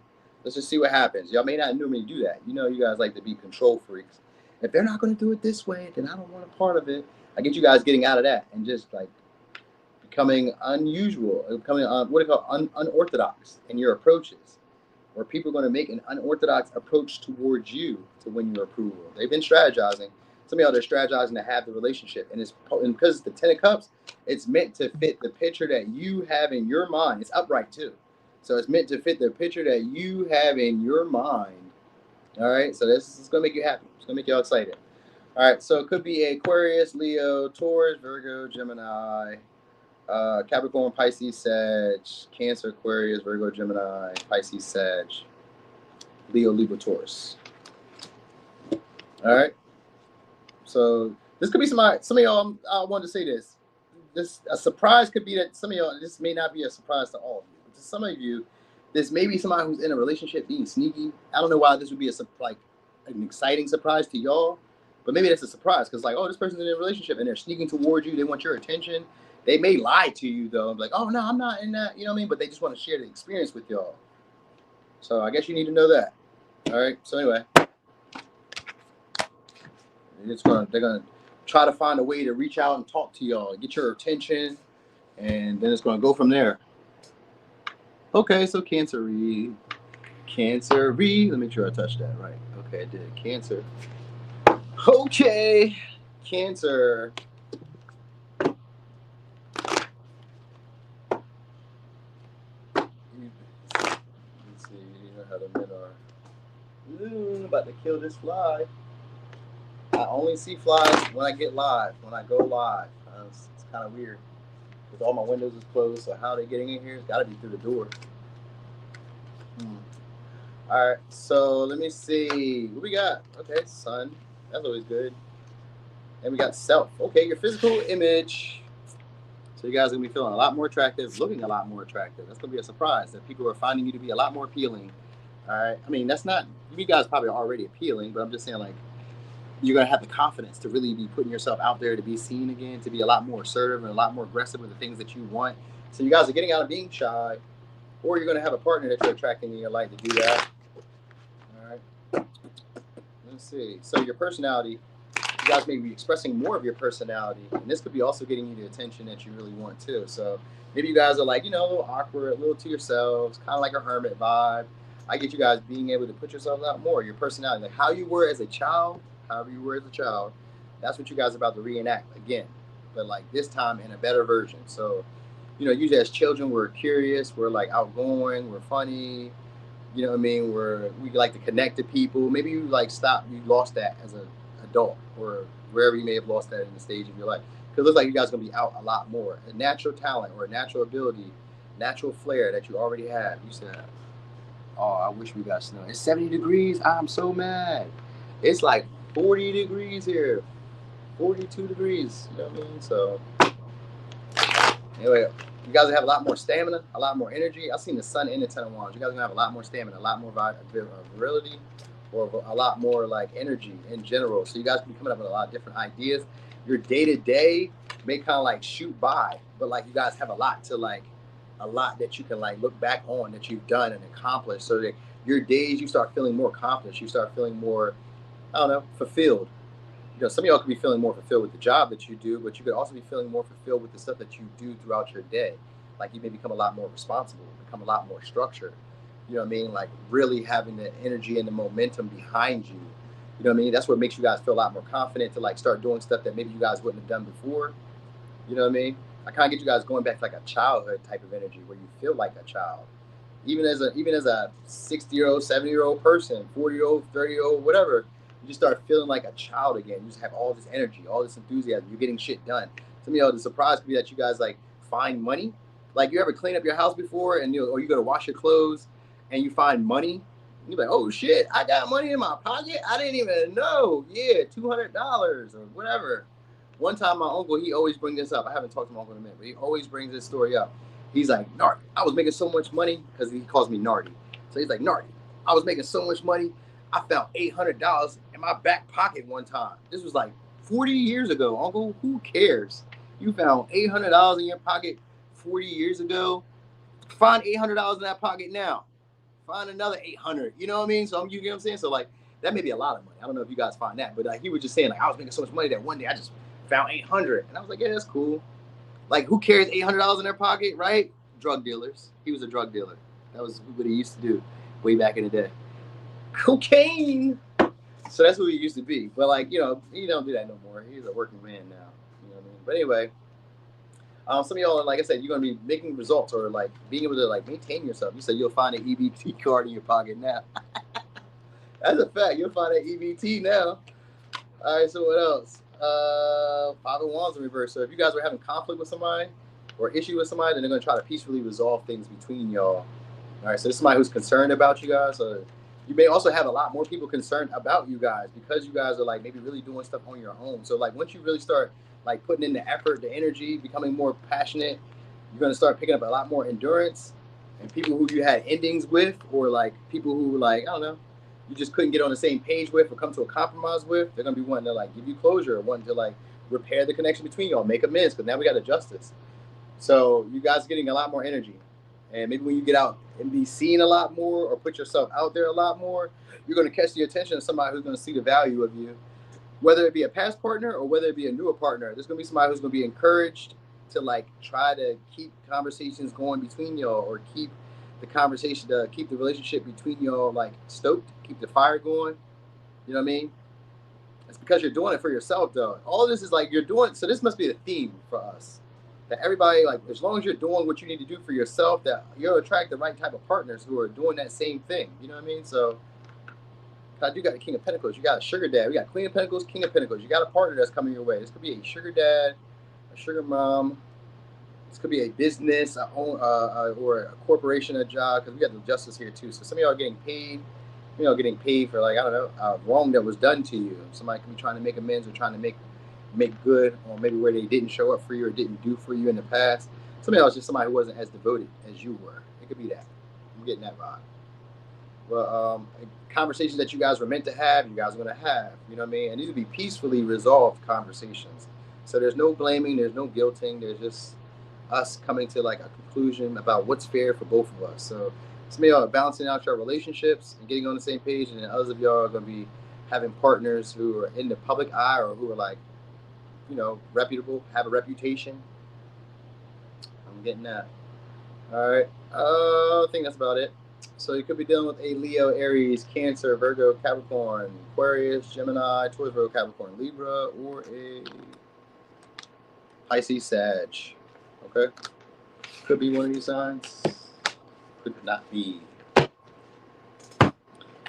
let's just see what happens. Y'all may not normally do that. You know, you guys like to be control freaks. If they're not going to do it this way, then I don't want a part of it. I get you guys getting out of that and just like becoming unusual, becoming unorthodox in your approaches, where people are going to make an unorthodox approach towards you to win your approval. They've been strategizing. Some of y'all, they're strategizing to have the relationship, and because it's the Ten of Cups, it's meant to fit the picture that you have in your mind. It's upright too, so it's meant to fit the picture that you have in your mind. All right, so this is going to make you happy. It's going to make y'all excited. All right, so it could be Aquarius, Leo, Taurus, Virgo, Gemini, Capricorn, Pisces, Sag, Cancer, Aquarius, Virgo, Gemini, Pisces, Sag, Leo, Libra, Taurus. All right. So this could be some of y'all. I wanted to say this. A surprise could be that some of y'all. This may not be a surprise to all of you, but to some of you, this may be somebody who's in a relationship being sneaky. I don't know why this would be an exciting surprise to y'all, but maybe that's a surprise because like, oh, this person's in a relationship and they're sneaking towards you. They want your attention. They may lie to you though, like, oh no, I'm not in that. You know what I mean? But they just want to share the experience with y'all. So I guess you need to know that. All right. So anyway. They're gonna try to find a way to reach out and talk to y'all, get your attention, and then it's gonna go from there. Okay, so Cancer. Let me make sure I touched that right. Okay, I did. Cancer. Okay, Cancer. Let's see. You know how the men are. Ooh, about to kill this fly. I only see flies when I get live, when I go live. It's kind of weird because all my windows is closed. So how are they getting in here? It's got to be through the door. All right, so let me see. What we got? Okay, sun. That's always good. And we got self. Okay, your physical image. So you guys are going to be feeling a lot more attractive, looking a lot more attractive. That's going to be a surprise that people are finding you to be a lot more appealing. All right. I mean, that's not, you guys probably are already appealing, but I'm just saying like, you're going to have the confidence to really be putting yourself out there to be seen again, to be a lot more assertive and a lot more aggressive with the things that you want. So you guys are getting out of being shy, or you're going to have a partner that you're attracting in your life to do that. All right. Let's see. So your personality, you guys may be expressing more of your personality, and this could be also getting you the attention that you really want too. So maybe you guys are like, you know, a little awkward, a little to yourselves, kind of like a hermit vibe. I get you guys being able to put yourselves out more, your personality, like how you were as a child. However you were as a child, that's what you guys are about to reenact again, but like this time in a better version. So, you know, usually as children, we're curious, we're like outgoing, we're funny, you know what I mean? We like to connect to people. Maybe you you lost that as an adult or wherever you may have lost that in the stage of your life. Because it looks like you guys are going to be out a lot more. A natural talent or a natural ability, natural flair that you already have. You said, oh, I wish we got snow. It's 70 degrees. I'm so mad. It's like 40 degrees here, 42 degrees, you know what I mean? So anyway, you guys have a lot more stamina, a lot more energy. I've seen the sun in the Ten of Wands. You guys are gonna have a lot more stamina, a lot more virility, or a lot more like energy in general. So you guys can be coming up with a lot of different ideas. Your day-to-day may kind of like shoot by, but like you guys have a lot that you can like look back on that you've done and accomplished, so that your days you start feeling more accomplished, you start feeling more, I don't know, fulfilled. You know, some of y'all could be feeling more fulfilled with the job that you do, but you could also be feeling more fulfilled with the stuff that you do throughout your day. Like you may become a lot more responsible, become a lot more structured. You know what I mean? Like really having the energy and the momentum behind you. You know what I mean? That's what makes you guys feel a lot more confident to like start doing stuff that maybe you guys wouldn't have done before. You know what I mean? I kind of get you guys going back to like a childhood type of energy where you feel like a child. Even as a 60-year-old, 70-year-old person, 40-year-old, 30-year-old, whatever, you just start feeling like a child again. You just have all this energy, all this enthusiasm. You're getting shit done. Some of y'all, the surprise could be that you guys like find money. Like you ever clean up your house before, and or you go to wash your clothes, and you find money. You're like, oh shit, I got money in my pocket. I didn't even know. Yeah, $200 or whatever. One time, my uncle, he always brings this up. I haven't talked to my uncle in a minute, but he always brings this story up. He's like, Narty, I was making so much money, because he calls me Narty. So he's like, Narty, I was making so much money, I found $800 in my back pocket one time. This was like 40 years ago, Uncle. Who cares? You found $800 in your pocket 40 years ago. Find $800 in that pocket now. Find another 800. You know what I mean? So you get what I'm saying? So like that may be a lot of money. I don't know if you guys find that, but like he was just saying like I was making so much money that one day I just found 800, and I was like, yeah, that's cool. Like who carries $800 in their pocket, right? Drug dealers. He was a drug dealer. That was what he used to do way back in the day. Cocaine. So that's who he used to be. But like he don't do that no more. He's a working man now. You know what I mean? But anyway. Some of y'all, like I said, you're gonna be making results or like being able to like maintain yourself. You said you'll find an EBT card in your pocket now. That's a fact. You'll find an EBT now. All right. So what else? Five of Wands in reverse. So if you guys were having conflict with somebody or issue with somebody, then they're gonna try to peacefully resolve things between y'all. All right. So this is somebody who's concerned about you guys. So you may also have a lot more people concerned about you guys because you guys are like maybe really doing stuff on your own. So like once you really start like putting in the effort, the energy, becoming more passionate, you're gonna start picking up a lot more endurance. And people who you had endings with, or like people who like I don't know, you just couldn't get on the same page with or come to a compromise with, they're gonna be wanting to like give you closure, or wanting to like repair the connection between y'all, make amends, because now we got a justice. So you guys are getting a lot more energy. And maybe when you get out and be seen a lot more or put yourself out there a lot more, you're going to catch the attention of somebody who's going to see the value of you, whether it be a past partner or whether it be a newer partner. There's going to be somebody who's going to be encouraged to like try to keep conversations going between y'all, or keep the conversation, to keep the relationship between y'all like stoked, keep the fire going. You know what I mean? It's because you're doing it for yourself, though. All this is like you're doing. So this must be the theme for us. That everybody, like, as long as you're doing what you need to do for yourself, that you'll attract the right type of partners who are doing that same thing. You know what I mean? So, I do got the King of Pentacles. You got a sugar dad. We got Queen of Pentacles, King of Pentacles. You got a partner that's coming your way. This could be a sugar dad, a sugar mom. This could be a business, or a corporation, a job. Because we got the justice here too. So some of y'all are getting paid. Getting paid for like I don't know, wrong that was done to you. Somebody could be trying to make amends or trying to make good, or maybe where they didn't show up for you or didn't do for you in the past. Somebody else, just somebody who wasn't as devoted as you were. It could be that. I'm getting that vibe. Well, conversations that you guys were meant to have, you guys are going to have. You know what I mean? And these will be peacefully resolved conversations. So there's no blaming, there's no guilting. There's just us coming to like a conclusion about what's fair for both of us. So some of y'all are balancing out your relationships and getting on the same page, and then others of y'all are going to be having partners who are in the public eye, or who are like, reputable, have a reputation. I'm getting that. All right. I think that's about it. So you could be dealing with a Leo, Aries, Cancer, Virgo, Capricorn, Aquarius, Gemini, Taurus, Virgo, Capricorn, Libra, or a Pisces, Sag. Okay. Could be one of these signs. Could not be.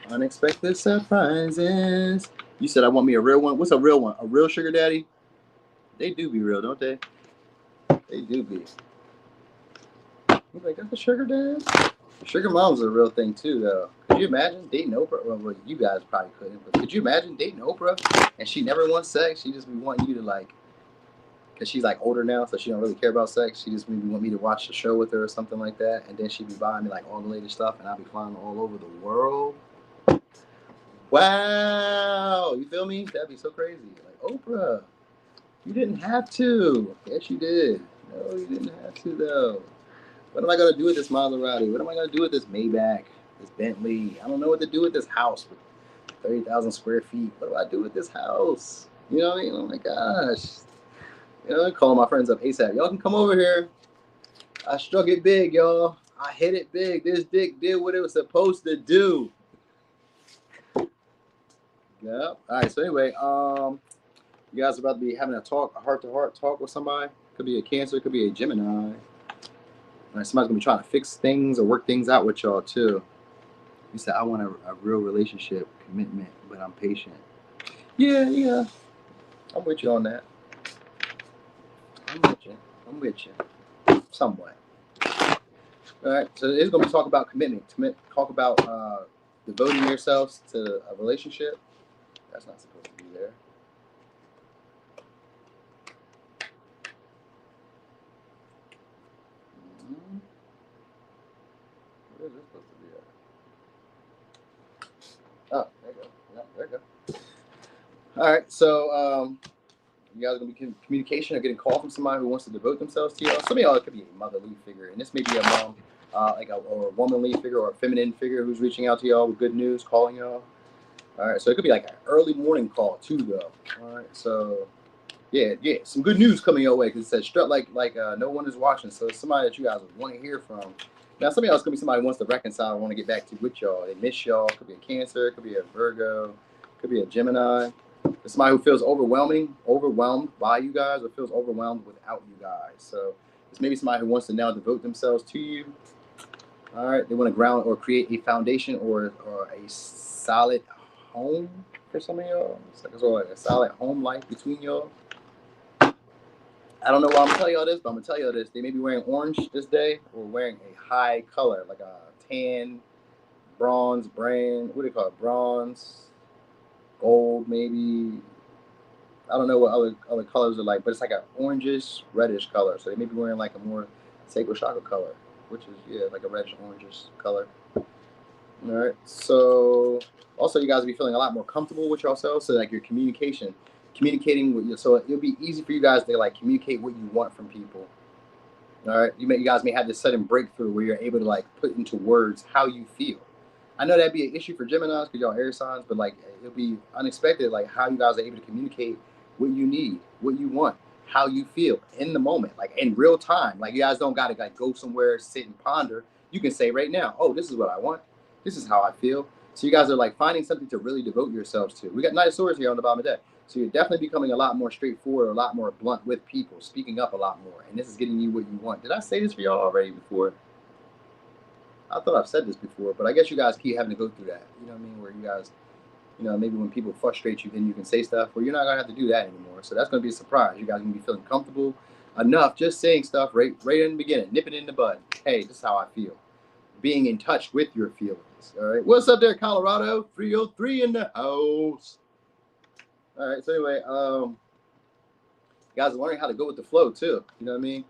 Unexpected surprises. You said I want me a real one. What's a real one? A real sugar daddy? They do be real, don't they? They do be. You're like, that's a sugar dad? Sugar mom's a real thing, too, though. Could you imagine dating Oprah? Well, you guys probably couldn't, but could you imagine dating Oprah and she never wants sex? She just be wanting you to, like, because she's, like, older now, so she don't really care about sex. She just maybe want me to watch the show with her or something like that, and then she'd be buying me, like, all the latest stuff, and I'll be flying all over the world. Wow! You feel me? That'd be so crazy. Like, Oprah, you didn't have to. Yes, you did. No, you didn't have to, though. What am I going to do with this Maserati? What am I going to do with this Maybach, this Bentley? I don't know what to do with this house with 30,000 square feet. What do I do with this house? You know what I mean? Oh, my gosh. I'm calling my friends up ASAP. Y'all can come over here. I struck it big, y'all. I hit it big. This dick did what it was supposed to do. Yeah. All right. So anyway, you guys are about to be having a heart-to-heart talk with somebody. Could be a Cancer. Could be a Gemini. All right, somebody's gonna be trying to fix things or work things out with y'all too. You said I want a real relationship, commitment, but I'm patient. Yeah. I'm with you on that. I'm with you. Somewhat. All right. So it's gonna be talk about commitment. Talk about devoting yourselves to a relationship. That's not supposed to be there. Where is this supposed to be at? Oh, there you go. Yeah, there you go. All right. So you guys are gonna be communication or getting a call from somebody who wants to devote themselves to y'all. Some of y'all it could be a motherly figure, and this may be a mom, or a womanly figure or a feminine figure who's reaching out to y'all with good news, calling y'all. All right. So it could be like an early morning call too, though. All right. So yeah, some good news coming your way because it says strut like no one is watching. So it's somebody that you guys would want to hear from. Now, some of y'all is gonna be somebody who wants to reconcile, want to get back to with y'all. They miss y'all. Could be a Cancer. Could be a Virgo. Could be a Gemini. It's somebody who feels overwhelmed by you guys, or feels overwhelmed without you guys. So it's maybe somebody who wants to now devote themselves to you. All right, they want to ground or create a foundation or a solid home for some of y'all. It's like a solid home life between y'all. I don't know why I'm telling y'all this, but I'm gonna tell y'all this. They may be wearing orange this day, or wearing a high color, like a tan, bronze, brand. What do they call it? Bronze, gold, maybe. I don't know what other colors are like, but it's like an orangish, reddish color. So they may be wearing like a more sacred chakra color, which is like a reddish, orangish color. All right. So also, you guys will be feeling a lot more comfortable with yourselves. So like your communicating with you. So it'll be easy for you guys to like communicate what you want from people. All right. You guys may have this sudden breakthrough where you're able to like put into words how you feel. I know that'd be an issue for Geminis because y'all air signs, but like it'll be unexpected, like how you guys are able to communicate what you need, what you want, how you feel in the moment, like in real time. Like you guys don't gotta like go somewhere, sit and ponder. You can say right now, oh, this is what I want. This is how I feel. So you guys are like finding something to really devote yourselves to. We got Knight of Swords here on the bottom of the deck. So you're definitely becoming a lot more straightforward, a lot more blunt with people, speaking up a lot more. And this is getting you what you want. Did I say this for y'all already before? I thought I've said this before, but I guess you guys keep having to go through that. You know what I mean? Where you guys, maybe when people frustrate you, then you can say stuff where you're not gonna have to do that anymore. So that's gonna be a surprise. You guys are gonna be feeling comfortable enough just saying stuff right in the beginning, nip it in the bud. Hey, this is how I feel. Being in touch with your feelings. All right. What's up there, Colorado? 303 in the house. All right. So anyway, you guys are learning how to go with the flow too. You know what I mean?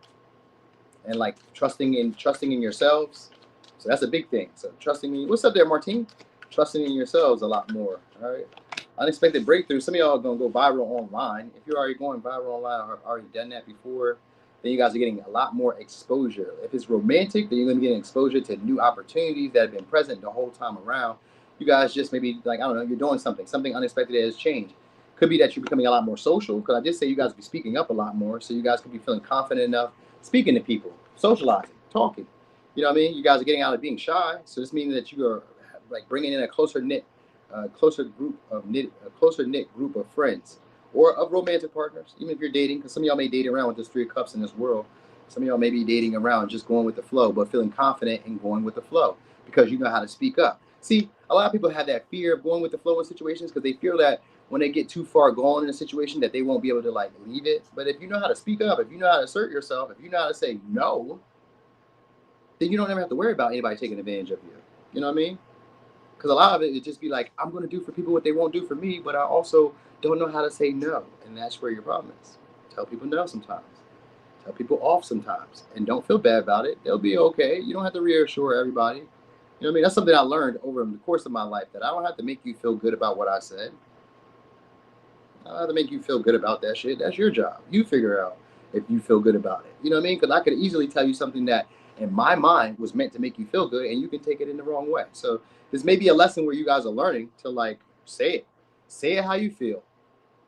And like trusting in yourselves. So that's a big thing. So trusting in, what's up there, Martine? Trusting in yourselves a lot more. All right. Unexpected breakthrough. Some of y'all are gonna go viral online. If you're already going viral online or already done that before, then you guys are getting a lot more exposure. If it's romantic, then you're gonna be getting exposure to new opportunities that have been present the whole time around. You guys just maybe like, I don't know, you're doing something unexpected that has changed. Could be that you're becoming a lot more social, because I did say you guys be speaking up a lot more, so you guys could be feeling confident enough speaking to people, socializing, talking. You know what I mean? You guys are getting out of being shy, so this means that you are like bringing in a closer knit group of friends or of romantic partners, even if you're dating, because some of y'all may date around with this 3 of Cups in this world. Some of y'all may be dating around just going with the flow, but feeling confident in going with the flow because you know how to speak up. See, a lot of people have that fear of going with the flow in situations because they feel that when they get too far gone in a situation that they won't be able to like leave it. But if you know how to speak up, if you know how to assert yourself, if you know how to say no, then you don't ever have to worry about anybody taking advantage of you. You know what I mean? Because a lot of it just be like, I'm going to do for people what they won't do for me, but I also don't know how to say no. And that's where your problem is. Tell people no sometimes. Tell people off sometimes. And don't feel bad about it. They'll be okay. You don't have to reassure everybody. You know what I mean? That's something I learned over the course of my life, that I don't have to make you feel good about what I said. I don't have to make you feel good about that shit. That's your job. You figure out if you feel good about it. You know what I mean? Because I could easily tell you something that in my mind was meant to make you feel good, and you can take it in the wrong way. So this may be a lesson where you guys are learning to like say it how you feel.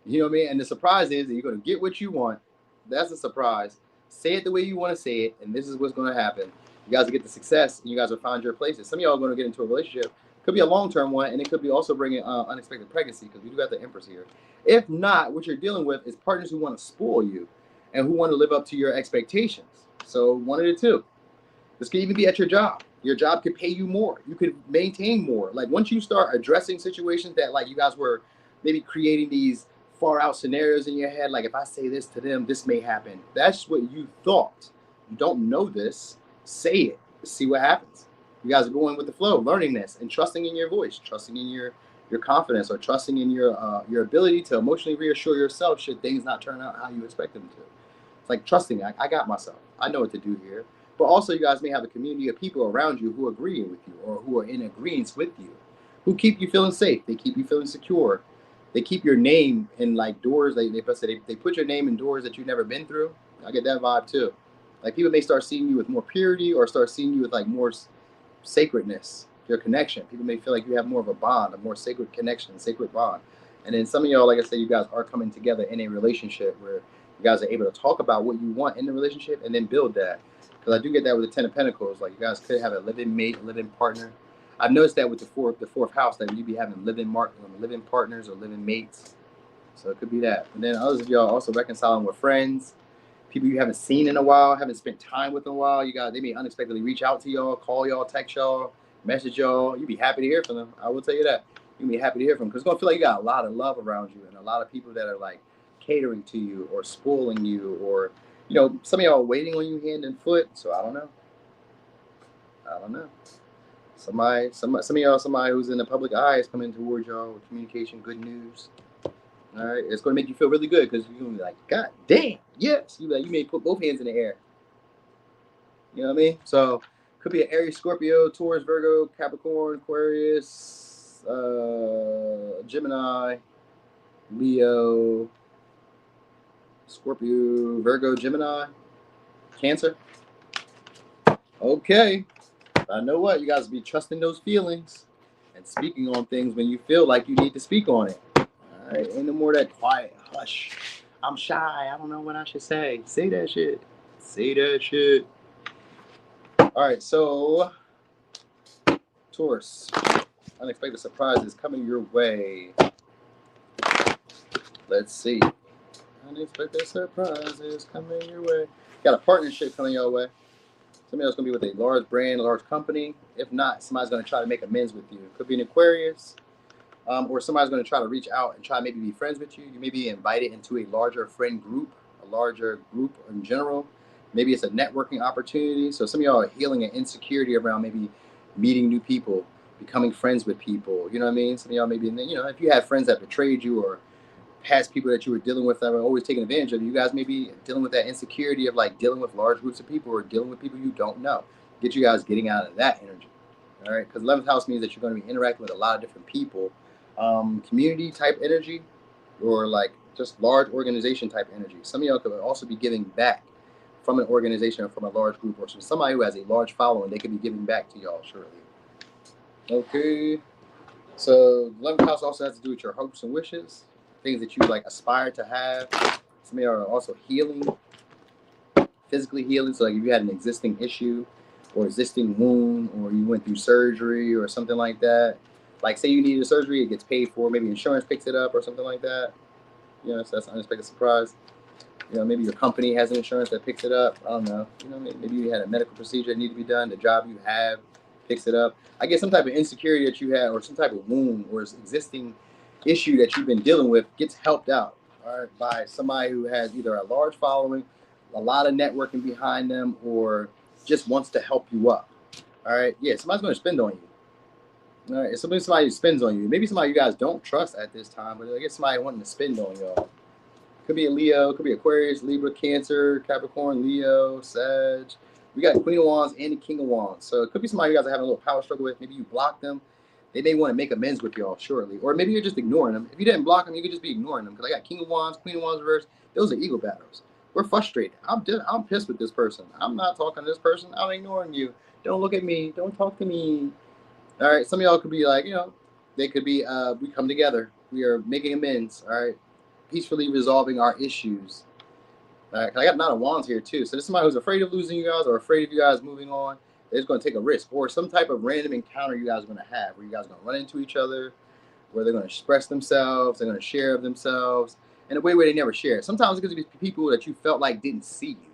You know what I mean? And the surprise is that you're going to get what you want. That's a surprise. Say it the way you want to say it, and this is what's going to happen. You guys will get the success, and you guys will find your places. Some of y'all are going to get into a relationship. Could be a long-term one, and it could be also bringing unexpected pregnancy, because we do got the Empress here. If not, what you're dealing with is partners who want to spoil you and who want to live up to your expectations. So one of the two. This could even be at your job. Your job could pay you more. You could maintain more. Like once you start addressing situations that like you guys were maybe creating these far out scenarios in your head, like if I say this to them, this may happen. That's what you thought. You don't know this. Say it. See what happens. You guys are going with the flow, learning this and trusting in your voice, trusting in your confidence, or trusting in your ability to emotionally reassure yourself should things not turn out how you expect them to. It's like trusting. I got myself. I know what to do here. But also, you guys may have a community of people around you who agree with you or who are in agreement with you, who keep you feeling safe. They keep you feeling secure. They keep your name in like doors. They put your name in doors that you've never been through. I get that vibe too. Like people may start seeing you with more purity or start seeing you with like more sacredness, your connection. People may feel like you have more of a bond, a more sacred connection, sacred bond. And then some of y'all, like I said, you guys are coming together in a relationship where you guys are able to talk about what you want in the relationship and then build that. Because I do get that with the Ten of Pentacles. Like you guys could have a living mate, a living partner. I've noticed that with the fourth house, that you be having living partners or living mates. So it could be that. And then others of y'all also reconciling with friends, people you haven't seen in a while, haven't spent time with in a while. They may unexpectedly reach out to y'all, call y'all, text y'all, message y'all. You'd be happy to hear from them. I will tell you that. You'd be happy to hear from them because it's gonna feel like you got a lot of love around you and a lot of people that are like catering to you or spoiling you, or some of y'all are waiting on you hand and foot. So I don't know. Some of y'all, somebody who's in the public eye is coming towards y'all with communication, good news. All right, it's going to make you feel really good because you're going to be like, God damn, yes. You may put both hands in the air. You know what I mean? So could be an Aries, Scorpio, Taurus, Virgo, Capricorn, Aquarius, Gemini, Leo, Scorpio, Virgo, Gemini, Cancer. Okay. I know what, you guys be trusting those feelings and speaking on things when you feel like you need to speak on it. All right, ain't no more that quiet hush. I'm shy. I don't know what I should say. Say that shit. Say that shit. All right, so Taurus, unexpected surprises coming your way. Let's see. Unexpected surprises coming your way. Got a partnership coming your way. Somebody else going to be with a large brand, a large company. If not, somebody's going to try to make amends with you. It could be an Aquarius, or somebody's going to try to reach out and try to maybe be friends with you. You may be invited into a larger friend group, a larger group in general. Maybe it's a networking opportunity. So some of y'all are healing an insecurity around maybe meeting new people, becoming friends with people. You know what I mean? Some of y'all maybe, if you have friends that betrayed you or past people that you were dealing with that were always taking advantage of you, guys may be dealing with that insecurity of like dealing with large groups of people or dealing with people you don't know. Get you guys getting out of that energy. All right, because 11th house means that you're going to be interacting with a lot of different people, community type energy, or like just large organization type energy. Some of y'all could also be giving back from an organization or from a large group, or from somebody who has a large following. They could be giving back to y'all shortly. Okay, so 11th house also has to do with your hopes and wishes, things that you like aspire to have. Some of you are also healing, physically healing. So like if you had an existing issue or existing wound, or you went through surgery or something like that. Like say you needed a surgery, it gets paid for. Maybe insurance picks it up or something like that. So that's an unexpected surprise. Maybe your company has an insurance that picks it up. I don't know. Maybe you had a medical procedure that needed to be done. The job you have picks it up. I guess some type of insecurity that you have, or some type of wound or existing issue that you've been dealing with gets helped out, all right, by somebody who has either a large following, a lot of networking behind them, or just wants to help you up. All right, yeah, somebody's going to spend on you. All right, it's somebody who spends on you. Maybe somebody you guys don't trust at this time, but I guess somebody wanting to spend on y'all. Could be a Leo, could be Aquarius, Libra, Cancer, Capricorn, Leo, Sag. We got Queen of Wands and the King of Wands. So it could be somebody you guys are having a little power struggle with. Maybe you block them. They may want to make amends with y'all shortly. Or maybe you're just ignoring them. If you didn't block them, you could just be ignoring them. Because I got King of Wands, Queen of Wands reverse. Those are ego battles. We're frustrated. I'm pissed with this person. I'm not talking to this person. I'm ignoring you. Don't look at me. Don't talk to me. All right. Some of y'all could be like, they could be, we come together. We are making amends. All right. Peacefully resolving our issues. All right. I got Nine of Wands here too. So this is somebody who's afraid of losing you guys or afraid of you guys moving on. They're just going to take a risk, or some type of random encounter you guys are going to have where you guys are going to run into each other, where they're going to express themselves, they're going to share of themselves in a way where they never share. Sometimes it's going to be people that you felt like didn't see you,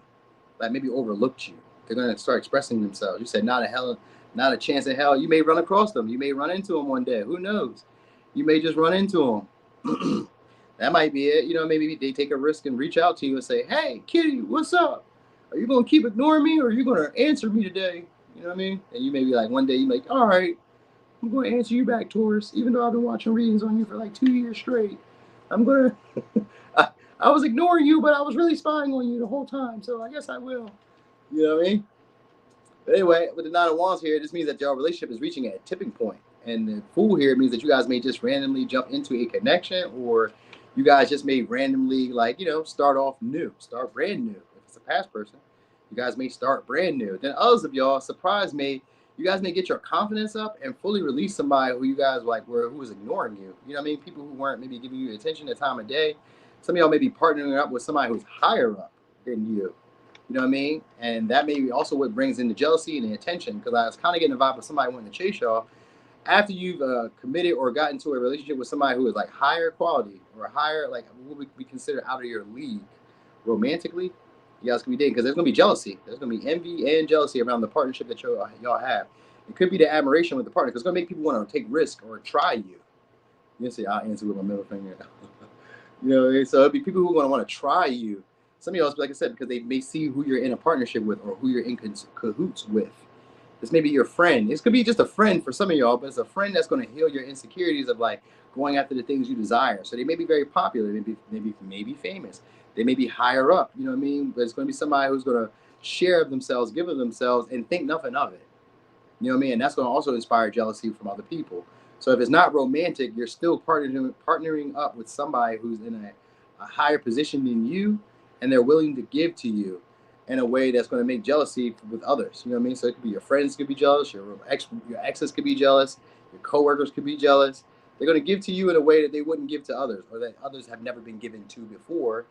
like maybe overlooked you. They're going to start expressing themselves. You said, not a chance in hell. You may run across them. You may run into them one day. Who knows? You may just run into them. That might be it. Maybe they take a risk and reach out to you and say, hey, kitty, what's up? Are you going to keep ignoring me, or are you going to answer me today? You know what I mean? And you may be like, one day you may, all right, I'm going to answer you back, Taurus, even though I've been watching readings on you for like 2 years straight. I'm going to, I was ignoring you, but I was really spying on you the whole time. So I guess I will. You know what I mean? But anyway, with the Nine of Wands here, this means that your relationship is reaching a tipping point. And the Fool here means that you guys may just randomly jump into a connection, or you guys just may randomly, start off new, start brand new. If it's a past person, you guys may start brand new. Then others of y'all, you guys may get your confidence up and fully release somebody who you guys who was ignoring you. You know what I mean? People who weren't maybe giving you attention at time of day. Some of y'all may be partnering up with somebody who's higher up than you. You know what I mean? And that may be also what brings in the jealousy and the attention, because I was kind of getting the vibe of somebody wanting to chase y'all. After you've committed or got into a relationship with somebody who is like higher quality or higher, like what would be considered out of your league romantically, you guys can be dating, because there's going to be jealousy. There's going to be envy and jealousy around the partnership that y'all have. It could be the admiration with the partner, because it's going to make people want to take risk or try you. You can say, I'll answer with my middle finger. So it'd be people who want to try you. Some of y'all, like I said, because they may see who you're in a partnership with or who you're in cahoots with. This may be your friend. This could be just a friend for some of y'all, but it's a friend that's going to heal your insecurities of like going after the things you desire. So they may be very popular, maybe famous. They may be higher up, you know what I mean? But it's going to be somebody who's going to share of themselves, give of themselves, and think nothing of it. You know what I mean? And that's going to also inspire jealousy from other people. So if it's not romantic, you're still partnering up with somebody who's in a higher position than you, and they're willing to give to you in a way that's going to make jealousy with others. You know what I mean? So it could be your friends could be jealous, your exes could be jealous, your coworkers could be jealous. They're going to give to you in a way that they wouldn't give to others, or that others have never been given to before,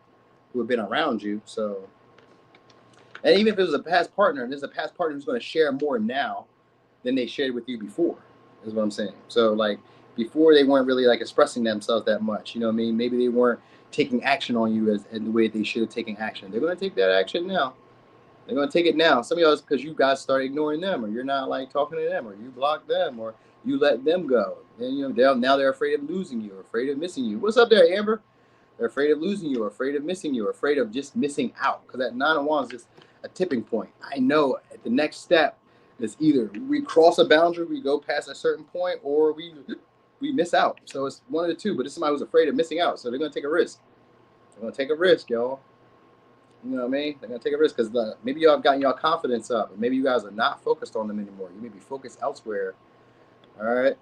who have been around you. So, and even if it was a past partner, there's a past partner who's going to share more now than they shared with you before, is what I'm saying. So like before, they weren't really like expressing themselves that much. You know what I mean? Maybe they weren't taking action on you in the way they should have taken action. They're going to take that action now. They're going to take it now. Some of y'all is because you guys start ignoring them, or you're not like talking to them, or you block them, or you let them go. And now they're afraid of losing you, or afraid of missing you. What's up there, Amber? They're afraid of losing you, or afraid of missing you, or afraid of just missing out. Because that Nine of Wands is a tipping point. I know at the next step is either we cross a boundary, we go past a certain point, or we miss out. So it's one of the two. But it's somebody who's afraid of missing out. So they're going to take a risk. They're going to take a risk, y'all. You know what I mean? They're going to take a risk because maybe y'all have gotten y'all confidence up. And maybe you guys are not focused on them anymore. You may be focused elsewhere. All right?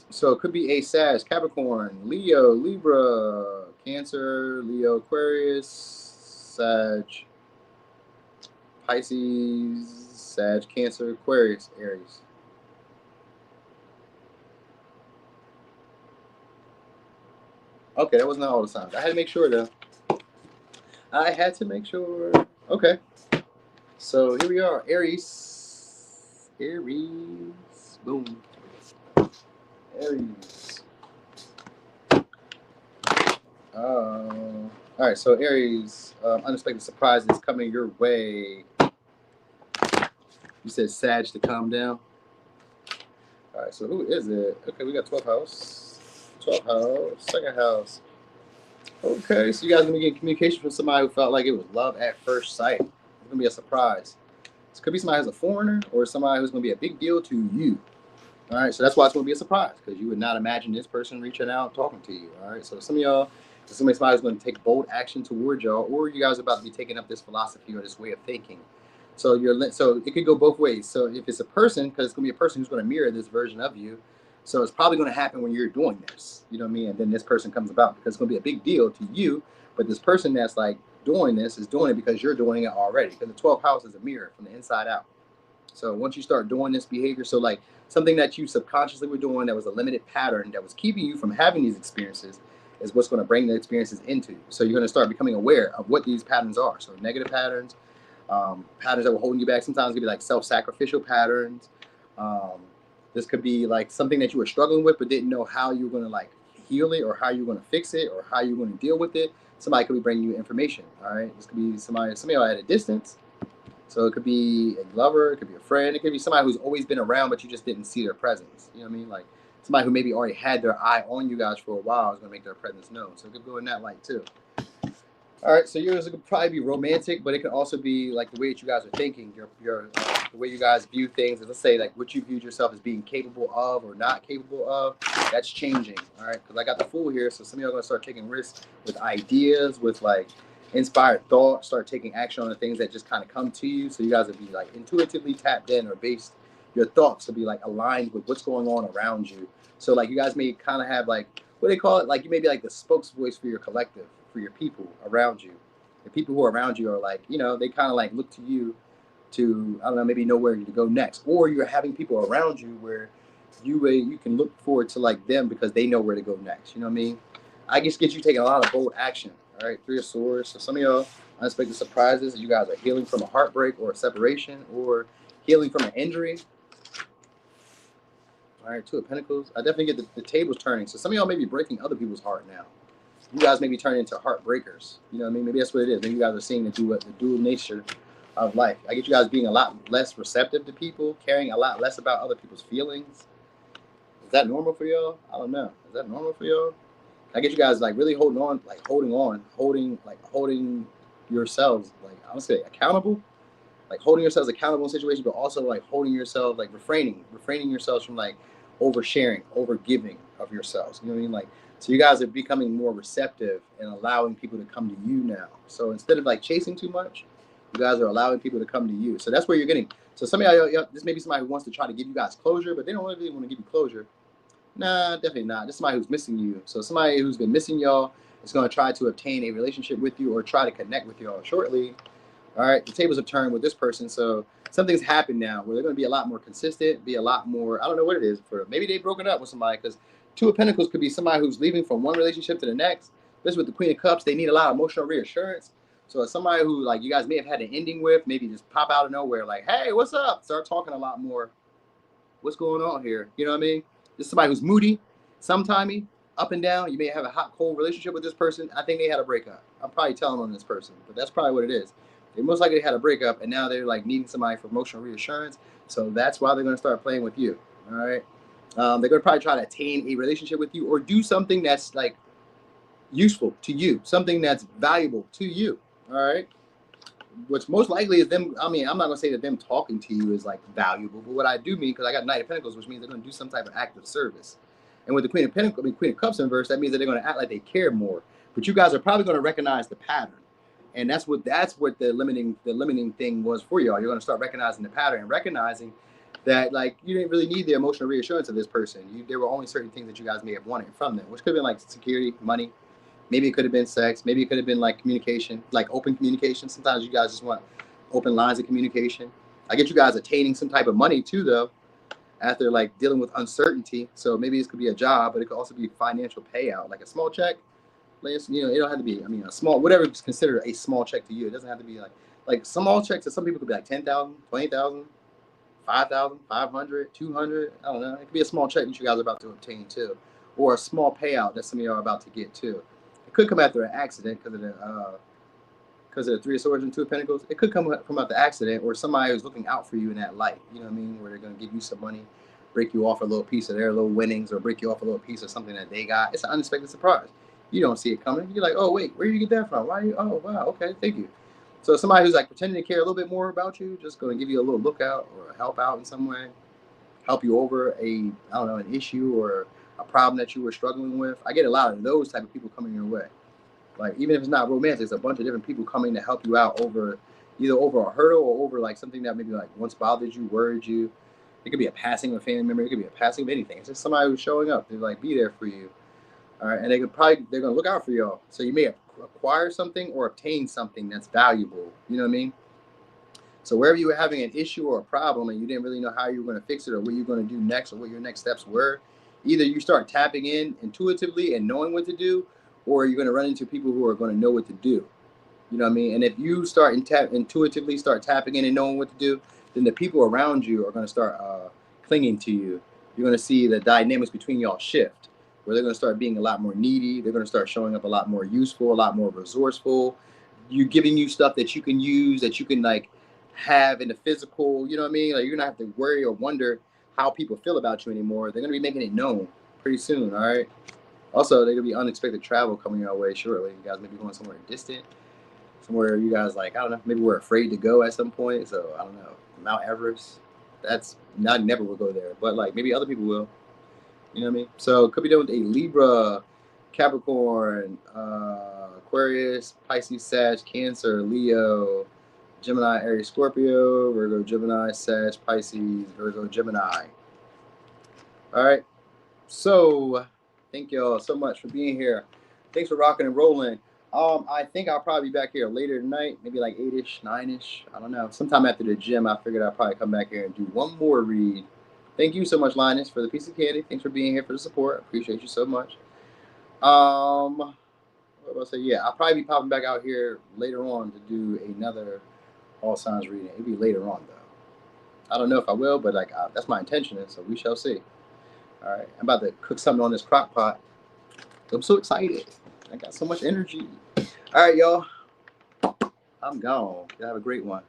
So it could be a Sag, Capricorn, Leo, Libra, Cancer, Leo, Aquarius, Sag, Pisces, Sag, Cancer, Aquarius, Aries. Okay, that wasn't all the signs. I had to make sure, though. I had to make sure. Okay. So here we are. Aries. Aries. Boom. Aries. All right. So Aries, unexpected surprise is coming your way. You said Sag to calm down. All right. So who is it? Okay, we got 12th house. 12th house. Second house. Okay, so you guys are going to be getting communication from somebody who felt like it was love at first sight. It's going to be a surprise. This could be somebody who's a foreigner, or somebody who's going to be a big deal to you. All right, so that's why it's going to be a surprise, because you would not imagine this person reaching out and talking to you. All right, so some of y'all, somebody's going to take bold action towards y'all, or you guys are about to be taking up this philosophy or this way of thinking. So it could go both ways. So if it's a person, because it's going to be a person who's going to mirror this version of you, so it's probably going to happen when you're doing this, you know what I mean? And then this person comes about, because it's going to be a big deal to you. But this person that's like doing this is doing it because you're doing it already. Because the 12th house is a mirror from the inside out. So once you start doing this behavior, so like something that you subconsciously were doing that was a limited pattern that was keeping you from having these experiences is what's going to bring the experiences into you. So you're going to start becoming aware of what these patterns are. So negative patterns, patterns that were holding you back. Sometimes it could be like self-sacrificial patterns. Um, this could be like something that you were struggling with but didn't know how you were going to like heal it or how you were going to fix it or how you were going to deal with it. Somebody could be bringing you information. All right, this could be somebody at a distance. So it could be a lover, it could be a friend, it could be somebody who's always been around, but you just didn't see their presence. You know what I mean? Like somebody who maybe already had their eye on you guys for a while is going to make their presence known. So it could go in that light too. All right, so yours could probably be romantic, but it can also be like the way that you guys are thinking, your the way you guys view things. Let's say like what you viewed yourself as being capable of or not capable of, that's changing. All right, because I got the Fool here, so some of y'all are gonna start taking risks with ideas, with like inspired thought, start taking action on the things that just kind of come to you. So you guys will be like intuitively tapped in or based your thoughts to be like aligned with what's going on around you. So like you guys may kind of have like what they call it, like you may be like the spokesvoice for your collective, for your people around you. The people who are around you are like, you know, they kind of like look to you to, I don't know, maybe know where to go next. Or you're having people around you where you can look forward to like them because they know where to go next. You know what I mean? I just get you taking a lot of bold action. All right, Three of Swords. So some of y'all unexpected surprises. You guys are healing from a heartbreak or a separation or healing from an injury. All right, Two of Pentacles. I definitely get the tables turning. So some of y'all may be breaking other people's heart now. You guys may be turning into heartbreakers. You know what I mean? Maybe that's what it is. Maybe you guys are seeing the dual nature of life. I get you guys being a lot less receptive to people, caring a lot less about other people's feelings. Is that normal for y'all? I don't know. Is that normal for y'all? I get you guys like really holding yourselves, like I would say accountable, like holding yourselves accountable in situations, but also like holding yourself, like refraining yourselves from like oversharing, overgiving of yourselves. You know what I mean? Like, so you guys are becoming more receptive and allowing people to come to you now. So instead of like chasing too much, you guys are allowing people to come to you. So that's where you're getting. So some of y'all, this may be somebody who wants to try to give you guys closure, but they don't really want to give you closure. Nah, definitely not. This is somebody who's missing you. So somebody who's been missing y'all is going to try to obtain a relationship with you or try to connect with y'all shortly. All right, the tables have turned with this person. So something's happened now where they're going to be a lot more consistent, be a lot more, I don't know what it is for them. Maybe they've broken up with somebody because Two of Pentacles could be somebody who's leaving from one relationship to the next. This with the Queen of Cups, they need a lot of emotional reassurance. So it's somebody who like you guys may have had an ending with, maybe just pop out of nowhere like, hey, what's up? Start talking a lot more. What's going on here? You know what I mean? This is somebody who's moody, sometimey, up and down. You may have a hot, cold relationship with this person. I think they had a breakup. I'm probably telling on this person, but that's probably what it is. They most likely had a breakup, and now they're like needing somebody for emotional reassurance. So that's why they're going to start playing with you. All right. They're going to probably try to attain a relationship with you or do something that's like useful to you, something that's valuable to you. All right. What's most likely is them. I mean, I'm not gonna say that them talking to you is like valuable, but what I do mean, because I got Knight of Pentacles, which means they're gonna do some type of act of service. And with the Queen of Pentacles, Queen of Cups in verse, that means that they're gonna act like they care more. But you guys are probably gonna recognize the pattern, and that's what the limiting thing was for y'all. You're gonna start recognizing the pattern and recognizing that like you didn't really need the emotional reassurance of this person. There were only certain things that you guys may have wanted from them, which could have been like security, money. Maybe it could have been sex. Maybe it could have been like communication, like open communication. Sometimes you guys just want open lines of communication. I get you guys attaining some type of money too, though, after like dealing with uncertainty. So maybe this could be a job, but it could also be financial payout, like a small check. You know, it don't have to be. I mean, a small, whatever is considered a small check to you. It doesn't have to be like small checks to some people could be like 10,000, 20,000, 5,000, 500, 200. I don't know. It could be a small check that you guys are about to obtain too, or a small payout that some of you are about to get too. It could come after an accident because of the Three of Swords and Two of Pentacles. It could come out the accident or somebody who's looking out for you in that light. You know what I mean? Where they're going to give you some money, break you off a little piece of their little winnings, or break you off a little piece of something that they got. It's an unexpected surprise. You don't see it coming. You're like, oh wait, where did you get that from? Why are you? Oh wow, okay, thank you. So somebody who's like pretending to care a little bit more about you, just going to give you a little lookout or help out in some way, help you over an issue or a problem that you were struggling with. I get a lot of those type of people coming your way. Like even if it's not romantic, it's a bunch of different people coming to help you out either over a hurdle or over like something that maybe like once bothered you, worried you. It could be a passing of a family member. It could be a passing of anything. It's just somebody who's showing up. They're like be there for you. All right, and they're gonna look out for y'all. So you may acquire something or obtain something that's valuable. You know what I mean? So wherever you were having an issue or a problem and you didn't really know how you were going to fix it or what you're going to do next or what your next steps were, either you start tapping in intuitively and knowing what to do, or you're going to run into people who are going to know what to do. You know what I mean? And if you start intuitively start tapping in and knowing what to do, then the people around you are going to start clinging to you. You're going to see the dynamics between y'all shift, where they're going to start being a lot more needy. They're going to start showing up a lot more useful, a lot more resourceful. You giving you stuff that you can use, that you can like have in the physical. You know what I mean? Like you're gonna have to worry or wonder how people feel about you anymore. They're gonna be making it known pretty soon. All right. Also, there could be unexpected travel coming your way shortly. You guys may be going somewhere distant, somewhere you guys like, I don't know, maybe we're afraid to go at some point. So I don't know, Mount Everest. That's not never will go there, but like maybe other people will. You know what I mean? So could be done with a Libra, Capricorn, Aquarius, Pisces, Sag, Cancer, Leo, Gemini, Aries, Scorpio, Virgo, Gemini, Sag, Pisces, Virgo, Gemini. All right. So thank y'all so much for being here. Thanks for rocking and rolling. I think I'll probably be back here later tonight, maybe like 8-ish, 9-ish. I don't know. Sometime after the gym, I figured I'd probably come back here and do one more read. Thank you so much, Linus, for the piece of candy. Thanks for being here for the support. I appreciate you so much. What was I say? Yeah, I'll probably be popping back out here later on to do another all signs reading. It'll be later on though. I don't know if I will, but like that's my intention, so we shall see. All right, I'm about to cook something on this crock pot. I'm so excited. I got so much energy. All right, y'all. I'm gone. Y'all have a great one.